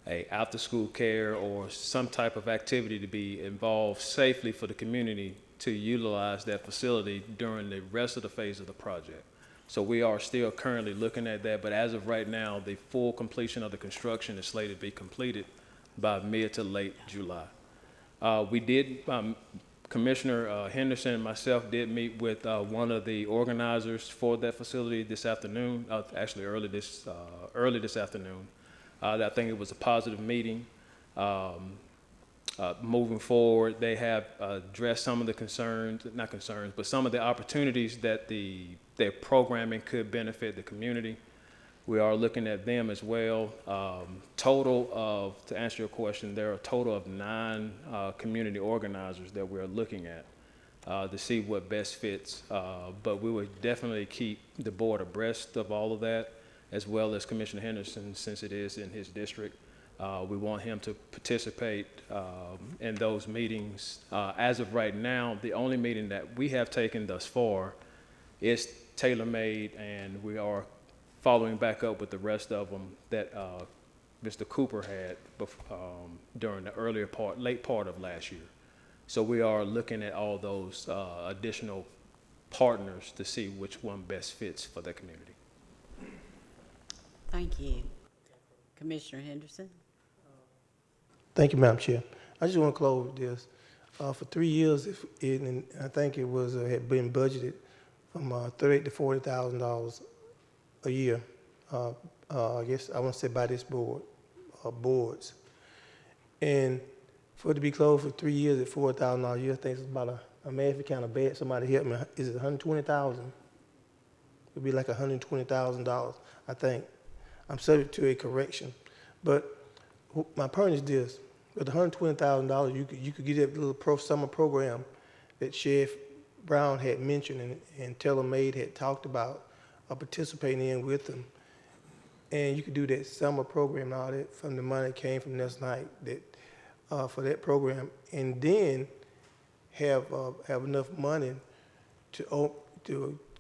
a after-school care or some type of activity to be involved safely for the community to utilize that facility during the rest of the phase of the project. So we are still currently looking at that, but as of right now, the full completion of the construction is slated to be completed by mid to late July. We did, Commissioner Henderson and myself did meet with one of the organizers for that facility this afternoon, actually early this afternoon. I think it was a positive meeting. Moving forward, they have addressed some of the concerns, not concerns, but some of the opportunities that their programming could benefit the community. we are looking at them as well. To answer your question, there are a total of 9 community organizers that we're looking at to see what best fits. But we would definitely keep the board abreast of all of that, as well as Commissioner Henderson, since it is in his district. We want him to participate in those meetings. As of right now, the only meeting that we have taken thus far is tailor-made, and we are following back up with the rest of them that Mr. Cooper had during the late part of last year. So we are looking at all those additional partners to see which one best fits for the community. Thank you. Commissioner Henderson? Thank you, Madam Chair. I just want to close with this. For 3 years, and I think it was had been budgeted from $30,000 to $40,000 a year. I guess I want to say by this boards, and for it to be closed for 3 years at $4,000 a year, I think it's about a math kind of bad. Somebody help me. Is it $120,000? It'd be like $120,000, I think. I'm subject to a correction, but my point is this: with $120,000, you could get that little summer program that Sheriff Brown had mentioned and Taylor Made had talked about participating in with them, and you could do that summer program and all that from the money that came from this night that for that program, and then have enough money to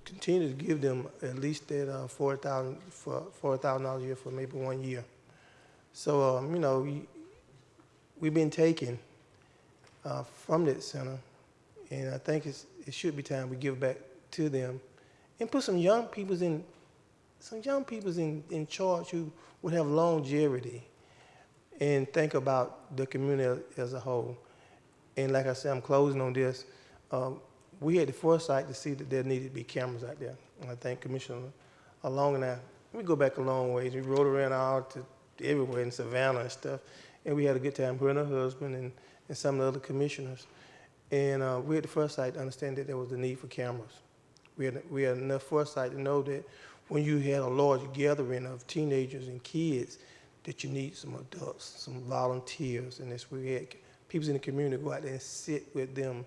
continue to give them at least that $4,000 a year for maybe 1 year. So you know, we've been taken from that center, and I think it should be time we give back to them, and put some young peoples in charge who would have longevity, and think about the community as a whole. And like I said, I'm closing on this. We had the foresight to see that there needed to be cameras out there. And I think Commissioner Long and I, we go back a long ways. We rode around out to everywhere in Savannah and stuff, and we had a good time, her and her husband and some of the other commissioners. And we had the foresight to understand that there was a need for cameras. We had enough foresight to know that when you had a large gathering of teenagers and kids, that you need some adults, some volunteers, and that's where we had people in the community go out there and sit with them.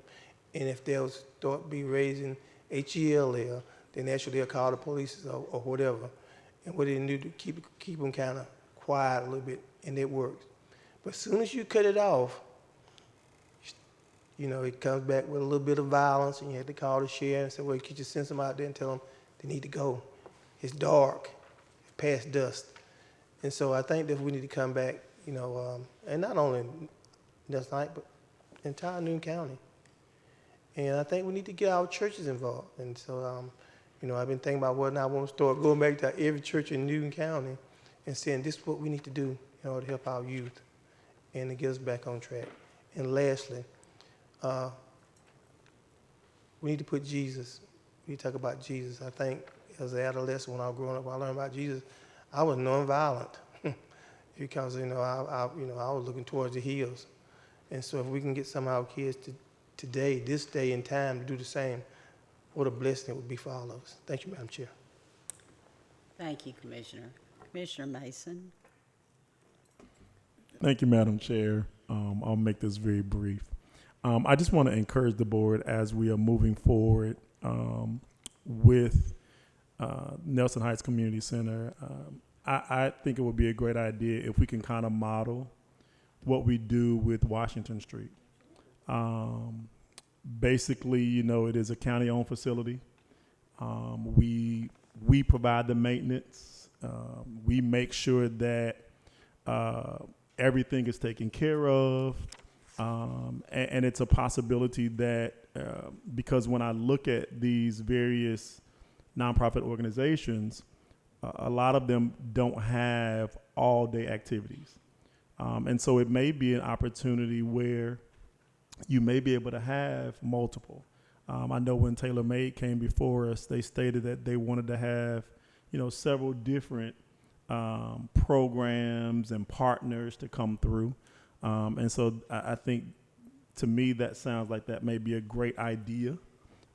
And if they was thought be raising HEL there, then actually they'll call the police or whatever. And what they do to keep them kind of quiet a little bit, and it works. But as soon as you cut it off, you know, it comes back with a little bit of violence, and you have to call the sheriff and say, well, could you send them out there and tell them they need to go? It's dark, it's past dusk. And so I think that we need to come back, you know, and not only this night, but entire Newton County. And I think we need to get our churches involved. And so, you know, I've been thinking about whether or not I want to start going back to every church in Newton County and saying this is what we need to do in order to help our youth and to get us back on track. And lastly, we need to put Jesus. We need to talk about Jesus. I think as an adolescent, when I was growing up, I learned about Jesus. I was nonviolent because I was looking towards the hills. And so if we can get some of our kids to today, this day and time, to do the same, what a blessing it would be for all of us. Thank you, Madam Chair. Thank you, Commissioner. Commissioner Mason? Thank you, Madam Chair. I'll make this very brief. I just want to encourage the board as we are moving forward with Nelson Heights Community Center. I think it would be a great idea if we can kind of model what we do with Washington Street. Basically, you know, it is a county-owned facility. We provide the maintenance. We make sure that everything is taken care of. And it's a possibility that because when I look at these various nonprofit organizations, a lot of them don't have all-day activities. And so it may be an opportunity where you may be able to have multiple. I know when Taylor Made came before us, they stated that they wanted to have, you know, several different programs and partners to come through. And so I think, to me, that sounds like that may be a great idea.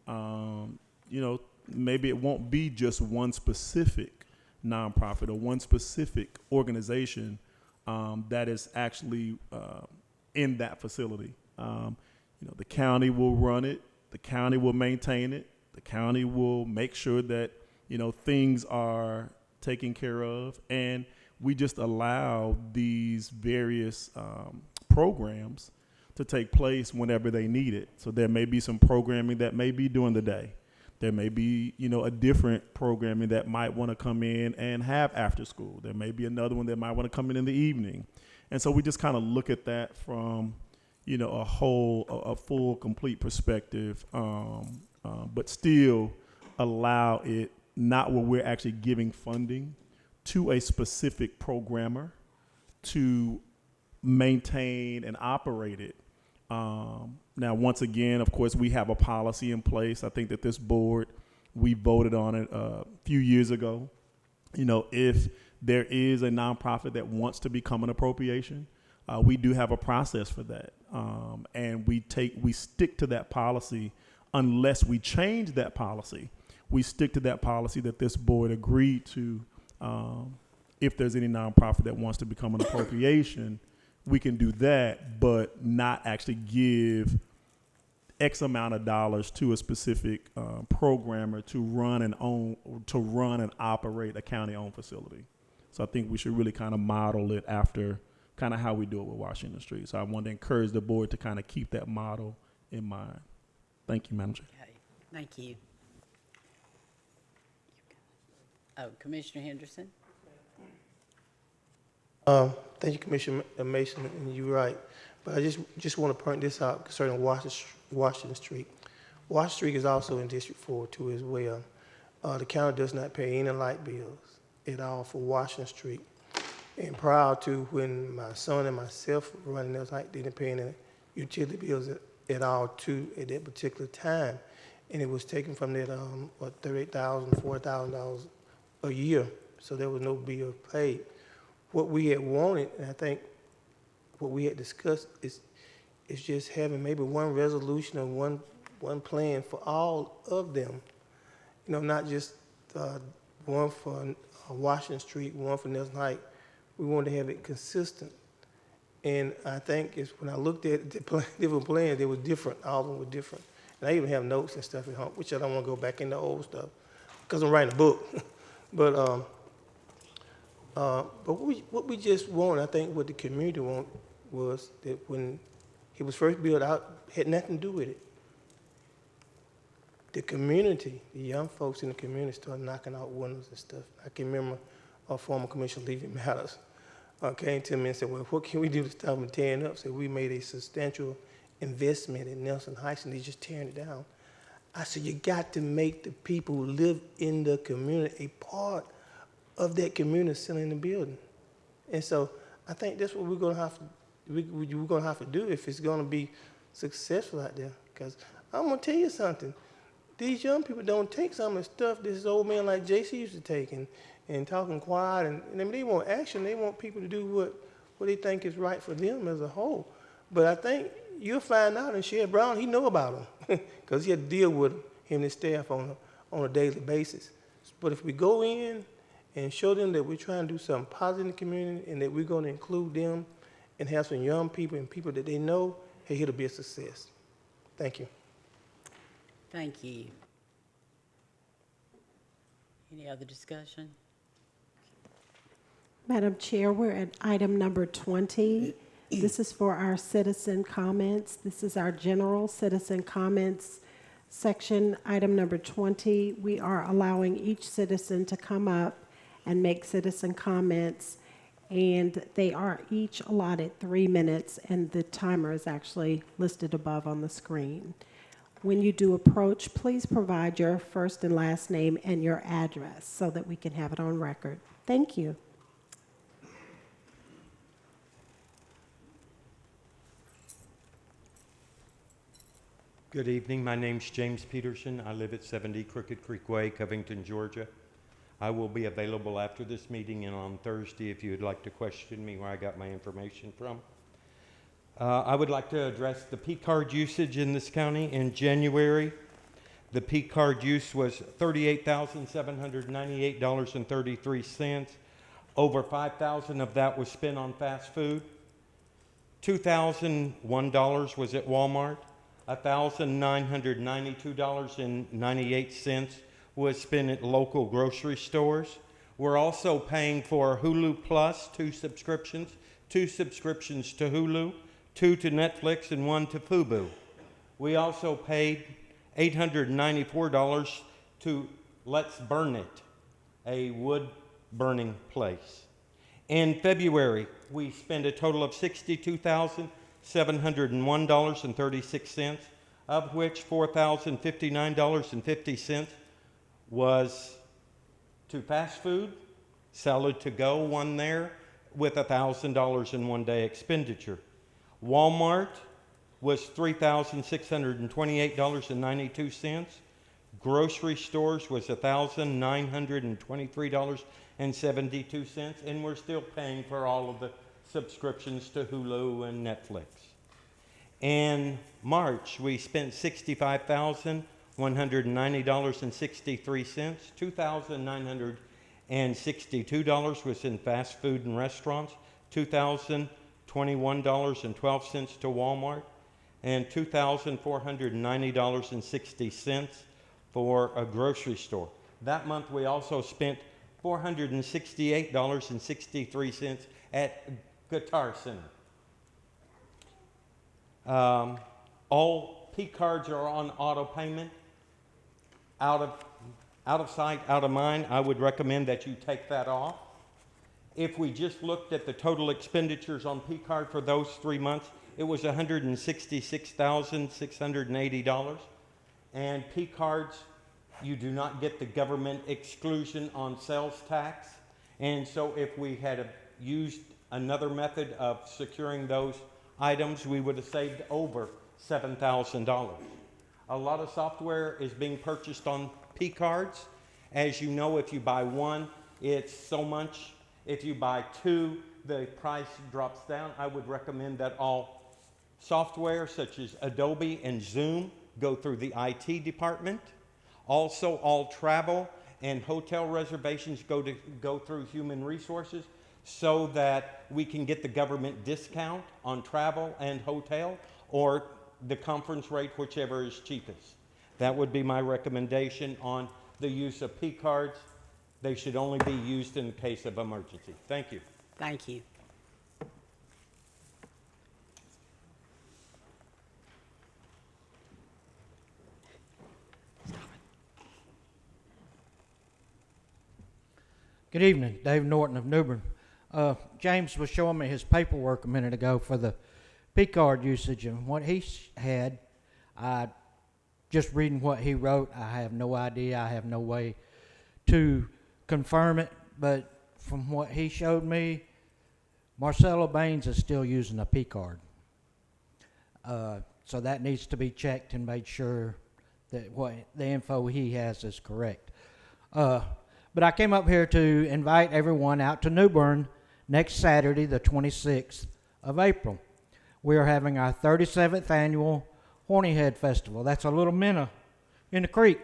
You know, maybe it won't be just one specific nonprofit or one specific organization that is actually in that facility. The county will run it, the county will maintain it, the county will make sure that, things are taken care of, and we just allow these various programs to take place whenever they need it. So there may be some programming that may be during the day. There may be, a different programming that might want to come in and have after school. There may be another one that might want to come in the evening. And so we just kind of look at that from, a full, complete perspective, but still allow it not where we're actually giving funding to a specific programmer to maintain and operate it. Now, once again, of course, we have a policy in place. I think that this board, we voted on it a few years ago. If there is a nonprofit that wants to become an appropriation, we do have a process for that. And we stick to that policy unless we change that policy. We stick to that policy that this board agreed to. If there's any nonprofit that wants to become an appropriation, we can do that, but not actually give X amount of dollars to a specific programmer to run and operate a county-owned facility. So I think we should really kind of model it after kind of how we do it with Washington Street. So I want to encourage the board to kind of keep that model in mind. Thank you, Madam Chair. Okay, thank you. Oh, Commissioner Henderson? Thank you, Commissioner Mason, and you're right. But I just want to point this out concerning Washington Street. Washington Street is also in District 4 too as well. The county does not pay any light bills at all for Washington Street. And prior to when my son and myself were running those nights, they didn't pay any utility bills at all too at that particular time. And it was taken from that, $38,000, $40,000 a year. So there was no bill paid. What we had wanted, and I think what we had discussed is just having maybe one resolution or one plan for all of them. Not just one for Washington Street, one for Nelson Heights. We wanted to have it consistent. And I think when I looked at the different plans, they were different. All of them were different. And I even have notes and stuff at home, which I don't want to go back into old stuff because I'm writing a book. But what we just want, I think what the community want was that when it was first built out, had nothing to do with it. The community, the young folks in the community started knocking out windows and stuff. I can remember our former Commissioner Levy Matters came to me and said, well, what can we do to stop them tearing up? So we made a substantial investment in Nelson Heights and they're just tearing it down. I said, you got to make the people who live in the community a part of that community still in the building. And so I think that's what we're going to have to do if it's going to be successful out there. Because I'm going to tell you something. These young people don't take some of the stuff this old man like JC used to take and talking quiet. And I mean, they want action. They want people to do what they think is right for them as a whole. But I think you'll find out, and Shed Brown, he know about them because he had to deal with him and his staff on a daily basis. But if we go in and show them that we're trying to do something positive in the community and that we're going to include them and have some young people and people that they know, hey, it'll be a success. Thank you. Thank you. Any other discussion? Madam Chair, we're at item number 20. This is for our citizen comments. This is our general citizen comments section. Item number 20, we are allowing each citizen to come up and make citizen comments, and they are each allotted 3 minutes, and the timer is actually listed above on the screen. When you do approach, please provide your first and last name and your address so that we can have it on record. Thank you. Good evening. My name's James Peterson. I live at 70 Crooked Creek Way, Covington, Georgia. I will be available after this meeting and on Thursday if you would like to question me where I got my information from. I would like to address the P-card usage in this county in January. The P card use was $38,798.33. Over $5,000 of that was spent on fast food. $2,001 was at Walmart. $1,992.98 was spent at local grocery stores. We're also paying for Hulu Plus, 2 subscriptions to Hulu, 2 to Netflix, and 1 to Fubo. We also paid $894 to Let's Burn It, a wood burning place. In February, we spent a total of $62,701.36, of which $4,059.50 was to fast food, salad to go, one there, with $1,000 in one-day expenditure. Walmart was $3,628.92. Grocery stores was $1,923.72, and we're still paying for all of the subscriptions to Hulu and Netflix. In March, we spent $65,190.63. $2,962 was in fast food and restaurants, $2,021.12 to Walmart, and $2,490.60 for a grocery store. That month, we also spent $468.63 at Guitar Center. All P cards are on auto payment. Out of sight, out of mind, I would recommend that you take that off. If we just looked at the total expenditures on P card for those 3 months, it was $166,680. And P cards, you do not get the government exclusion on sales tax. And so if we had used another method of securing those items, we would have saved over $7,000. A lot of software is being purchased on P cards. As you know, if you buy one, it's so much. If you buy 2, the price drops down. I would recommend that all software such as Adobe and Zoom go through the IT department. Also, all travel and hotel reservations go through Human Resources, so that we can get the government discount on travel and hotel, or the conference rate, whichever is cheapest. That would be my recommendation on the use of P cards. They should only be used in case of emergency. Thank you. Thank you. Good evening, Dave Norton of Newbern. James was showing me his paperwork a minute ago for the P card usage, and what he had, just reading what he wrote, I have no idea. I have no way to confirm it, but from what he showed me, Marcelo Baines is still using a P card. So that needs to be checked and made sure that what the info he has is correct. But I came up here to invite everyone out to New Bern next Saturday, the 26th of April. We are having our 37th annual Horny Head Festival. That's a little minnow in the creek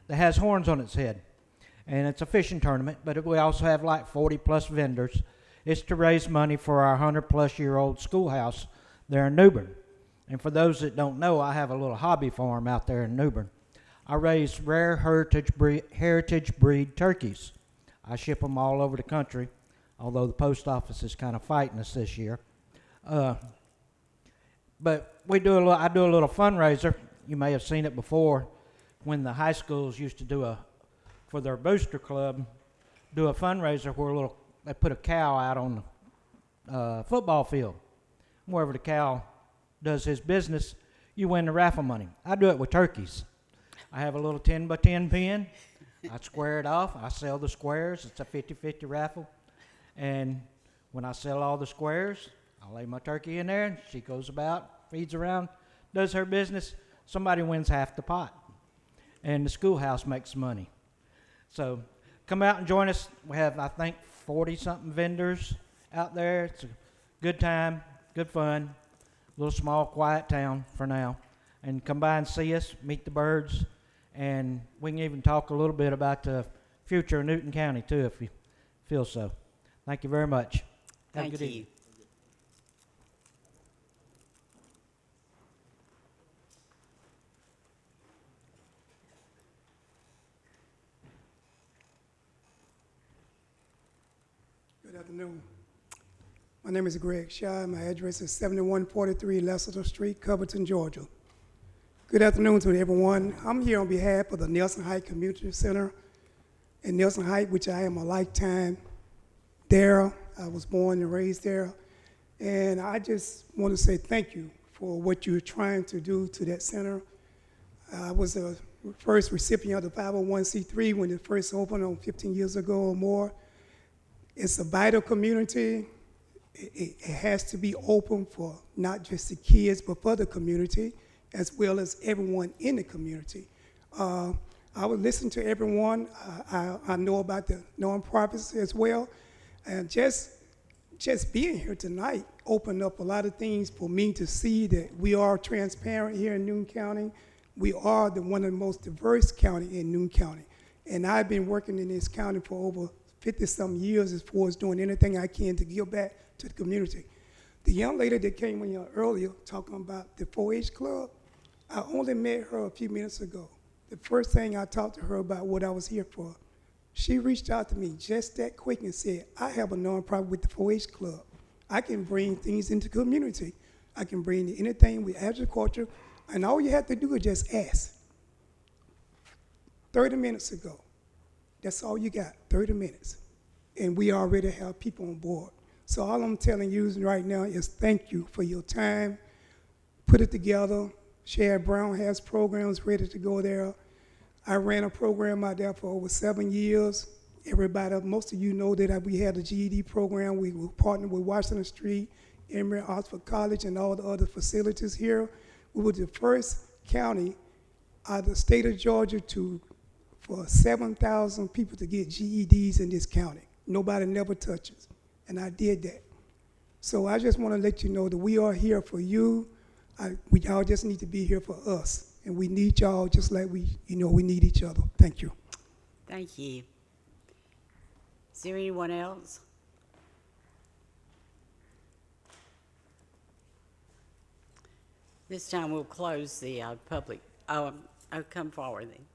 that has horns on its head. And it's a fishing tournament, but we also have like 40 plus vendors. It's to raise money for our 100-plus-year-old schoolhouse there in New Bern. And for those that don't know, I have a little hobby farm out there in New Bern. I raise rare heritage breed turkeys. I ship them all over the country, although the post office is kind of fighting us this year. But I do a little fundraiser. You may have seen it before when the high schools used to for their booster club, do a fundraiser where they put a cow out on the football field. Wherever the cow does his business, you win the raffle money. I do it with turkeys. I have a little 10 by 10 pen. I square it off. I sell the squares. It's a 50-50 raffle. And when I sell all the squares, I lay my turkey in there, and she goes about, feeds around, does her business. Somebody wins half the pot. And the schoolhouse makes money. So come out and join us. We have, I think, 40-something vendors out there. It's a good time, good fun, little small, quiet town for now. And come by and see us, meet the birds, And we can even talk a little bit about the future of Newton County too, if you feel so. Thank you very much. Have a Thank good you. evening. Good afternoon. My name is Greg Shy. My address is 7143 Lessiter Street, Covington, Georgia. Good afternoon to everyone. I'm here on behalf of the Nelson Heights Community Center in Nelson Heights, which I am a lifetime there. I was born and raised there. And I just want to say thank you for what you're trying to do to that center. I was the first recipient of the 501c3 when it first opened on 15 years ago or more. It's a vital community. It has to be open for not just the kids, but for the community, as well as everyone in the community. I would listen to everyone. I know about the nonprofits as well. And just being here tonight opened up a lot of things for me to see that we are transparent here in Newton County. We are one of the most diverse counties in Newton County. And I've been working in this county for over 50-some years as far as doing anything I can to give back to the community. The young lady that came in here earlier talking about the 4-H club, I only met her a few minutes ago. The first thing I talked to her about what I was here for, she reached out to me just that quick and said, I have a nonprofit with the 4-H club. I can bring things into the community. I can bring anything with agriculture, and all you have to do is just ask. 30 minutes ago. That's all you got, 30 minutes. And we already have people on board. So all I'm telling you right now is thank you for your time. Put it together. Sherry Brown has programs ready to go there. I ran a program out there for over 7 years. Everybody, most of you know that we had a GED program. We were partnered with Washington Street, Emory, Oxford College, and all the other facilities here. We were the first county out of the state of Georgia for 7,000 people to get GEDs in this county. Nobody never touches, and I did that. So I just want to let you know that we are here for you. Y'all just need to be here for us, and we need y'all just like we need each other. Thank you. Thank you. Is there anyone else? This time we'll close the public. Oh, come forward then.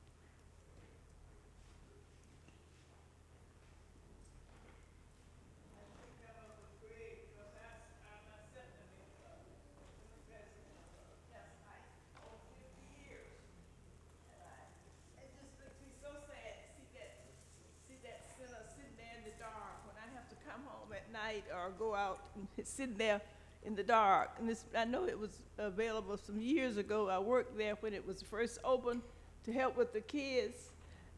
Or go out and sit there in the dark. And I know it was available some years ago. I worked there when it was first opened to help with the kids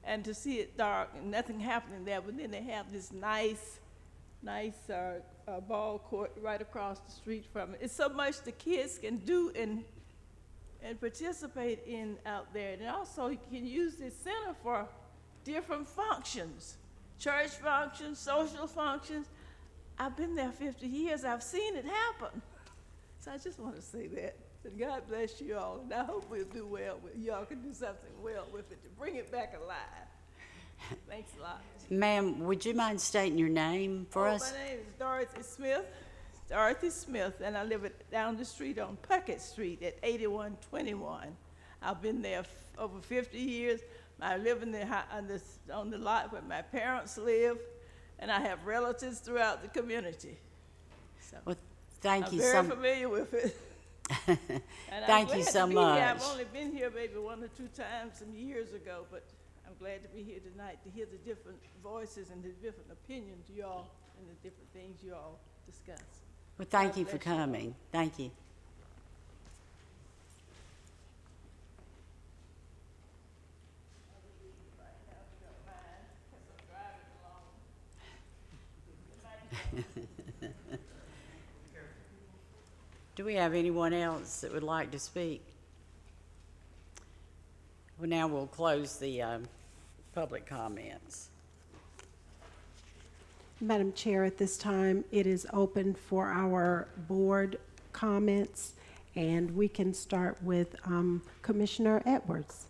and to see it dark and nothing happening there. But then they have this nice ball court right across the street from it. It's so much the kids can do and participate in out there. And also you can use this center for different functions, church functions, social functions. I've been there 50 years. I've seen it happen. So I just want to say that. And God bless you all. And I hope we'll do well. Y'all can do something well with it to bring it back alive. Thanks a lot. Ma'am, would you mind stating your name for us? My name is Dorothy Smith. Dorothy Smith, and I live down the street on Puckett Street at 8121. I've been there over 50 years. I live on the lot where my parents live. And I have relatives throughout the community. So well, thank you. I'm very familiar with it. Thank you so much. I've only been here maybe 1 or 2 times some years ago, but I'm glad to be here tonight to hear the different voices and the different opinions you all and the different things you all discuss. Well, thank you for coming. Thank you. Do we have anyone else that would like to speak? Well, now we'll close the public comments. Madam Chair, at this time, it is open for our board comments, and we can start with Commissioner Edwards.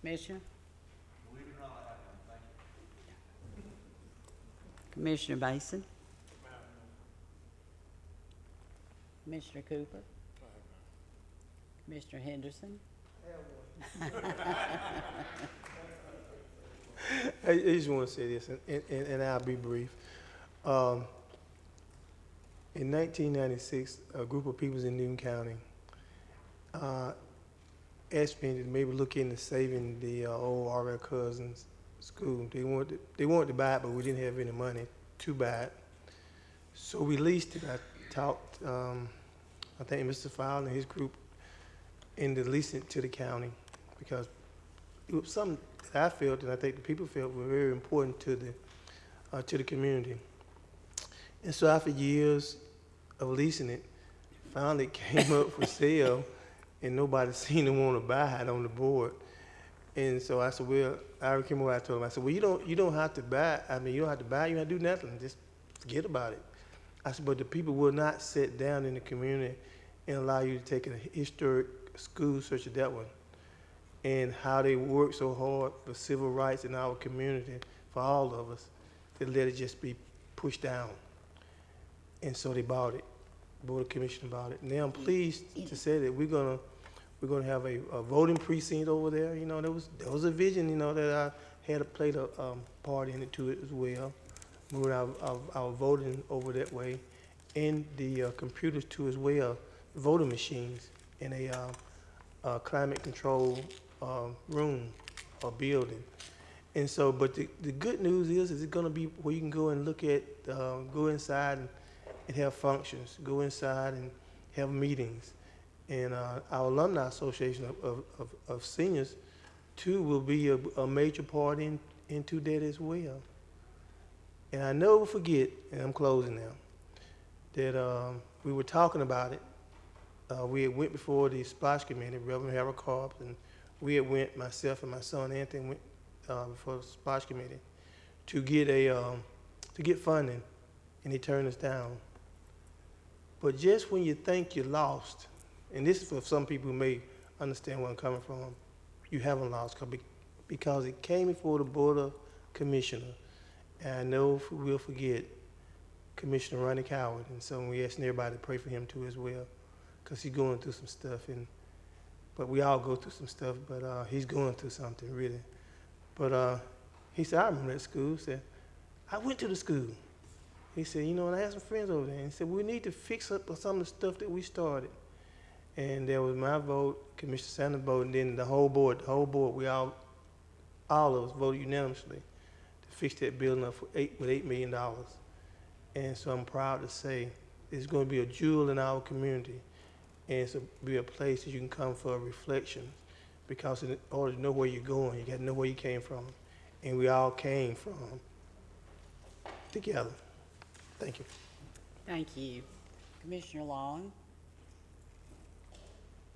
Commissioner? Believe it or not, I have one. Thank you. Commissioner Basin? Commissioner Cooper? Commissioner Henderson? I just want to say this, and I'll be brief. In 1996, a group of people in Newton County asked me to maybe look into saving the old R.L. Cousins school. They wanted to buy it, but we didn't have any money to buy it. So we leased it. I talked, I think Mr. Fowler and his group into leasing it to the county because it was something that I felt and I think the people felt were very important to the community. And so after years of leasing it, finally it came up for sale and nobody seemed to want to buy it on the board. And so I said, well, I came over, I told him, I said, well, you don't have to buy it. I mean, you don't have to buy it, you don't have to do nothing, just forget about it. I said, but the people will not sit down in the community and allow you to take a historic school such as that one and how they work so hard for civil rights in our community, for all of us, to let it just be pushed down. And so they bought it. The Board of Commissioners bought it. Now I'm pleased to say that we're gonna have a voting precinct over there. You know, there was a vision, you know, that I had played a part in it as well. Moving our voting over that way, and the computers too as well, voting machines in a climate control room or building. And so, but the good news is it's going to be where you can go and look at, go inside and have functions, go inside and have meetings. And our Alumni Association of Seniors too will be a major part into that as well. And I never forget, and I'm closing now, that we were talking about it. We had went before the Splash Committee, Reverend Harold Carp, and we had went, myself and my son Anthony went before the Splash Committee to get funding, and he turned us down. But just when you think you're lost, and this is for some people who may understand where I'm coming from, you haven't lost because it came before the Board of Commissioners. And I know we'll forget Commissioner Ronnie Coward, and so we asking everybody to pray for him too as well, because he's going through some stuff. But we all go through some stuff, but he's going through something really. But he said, I remember that school. He said, I went to the school. He said, you know, and I had some friends over there. And he said, we need to fix up some of the stuff that we started. And there was my vote, Commissioner Sanders' vote, and then the whole board, we all of us voted unanimously to fix that building up with $8 million. And so I'm proud to say it's going to be a jewel in our community. And it's be a place that you can come for a reflection, because in order to know where you're going, you got to know where you came from. And we all came from together. Thank you. Thank you. Commissioner Long?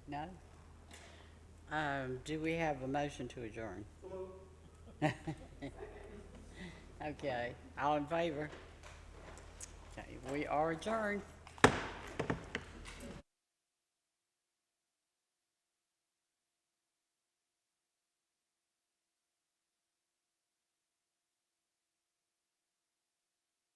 No? Do we have a motion to adjourn? Okay, all in favor? Okay, we are adjourned.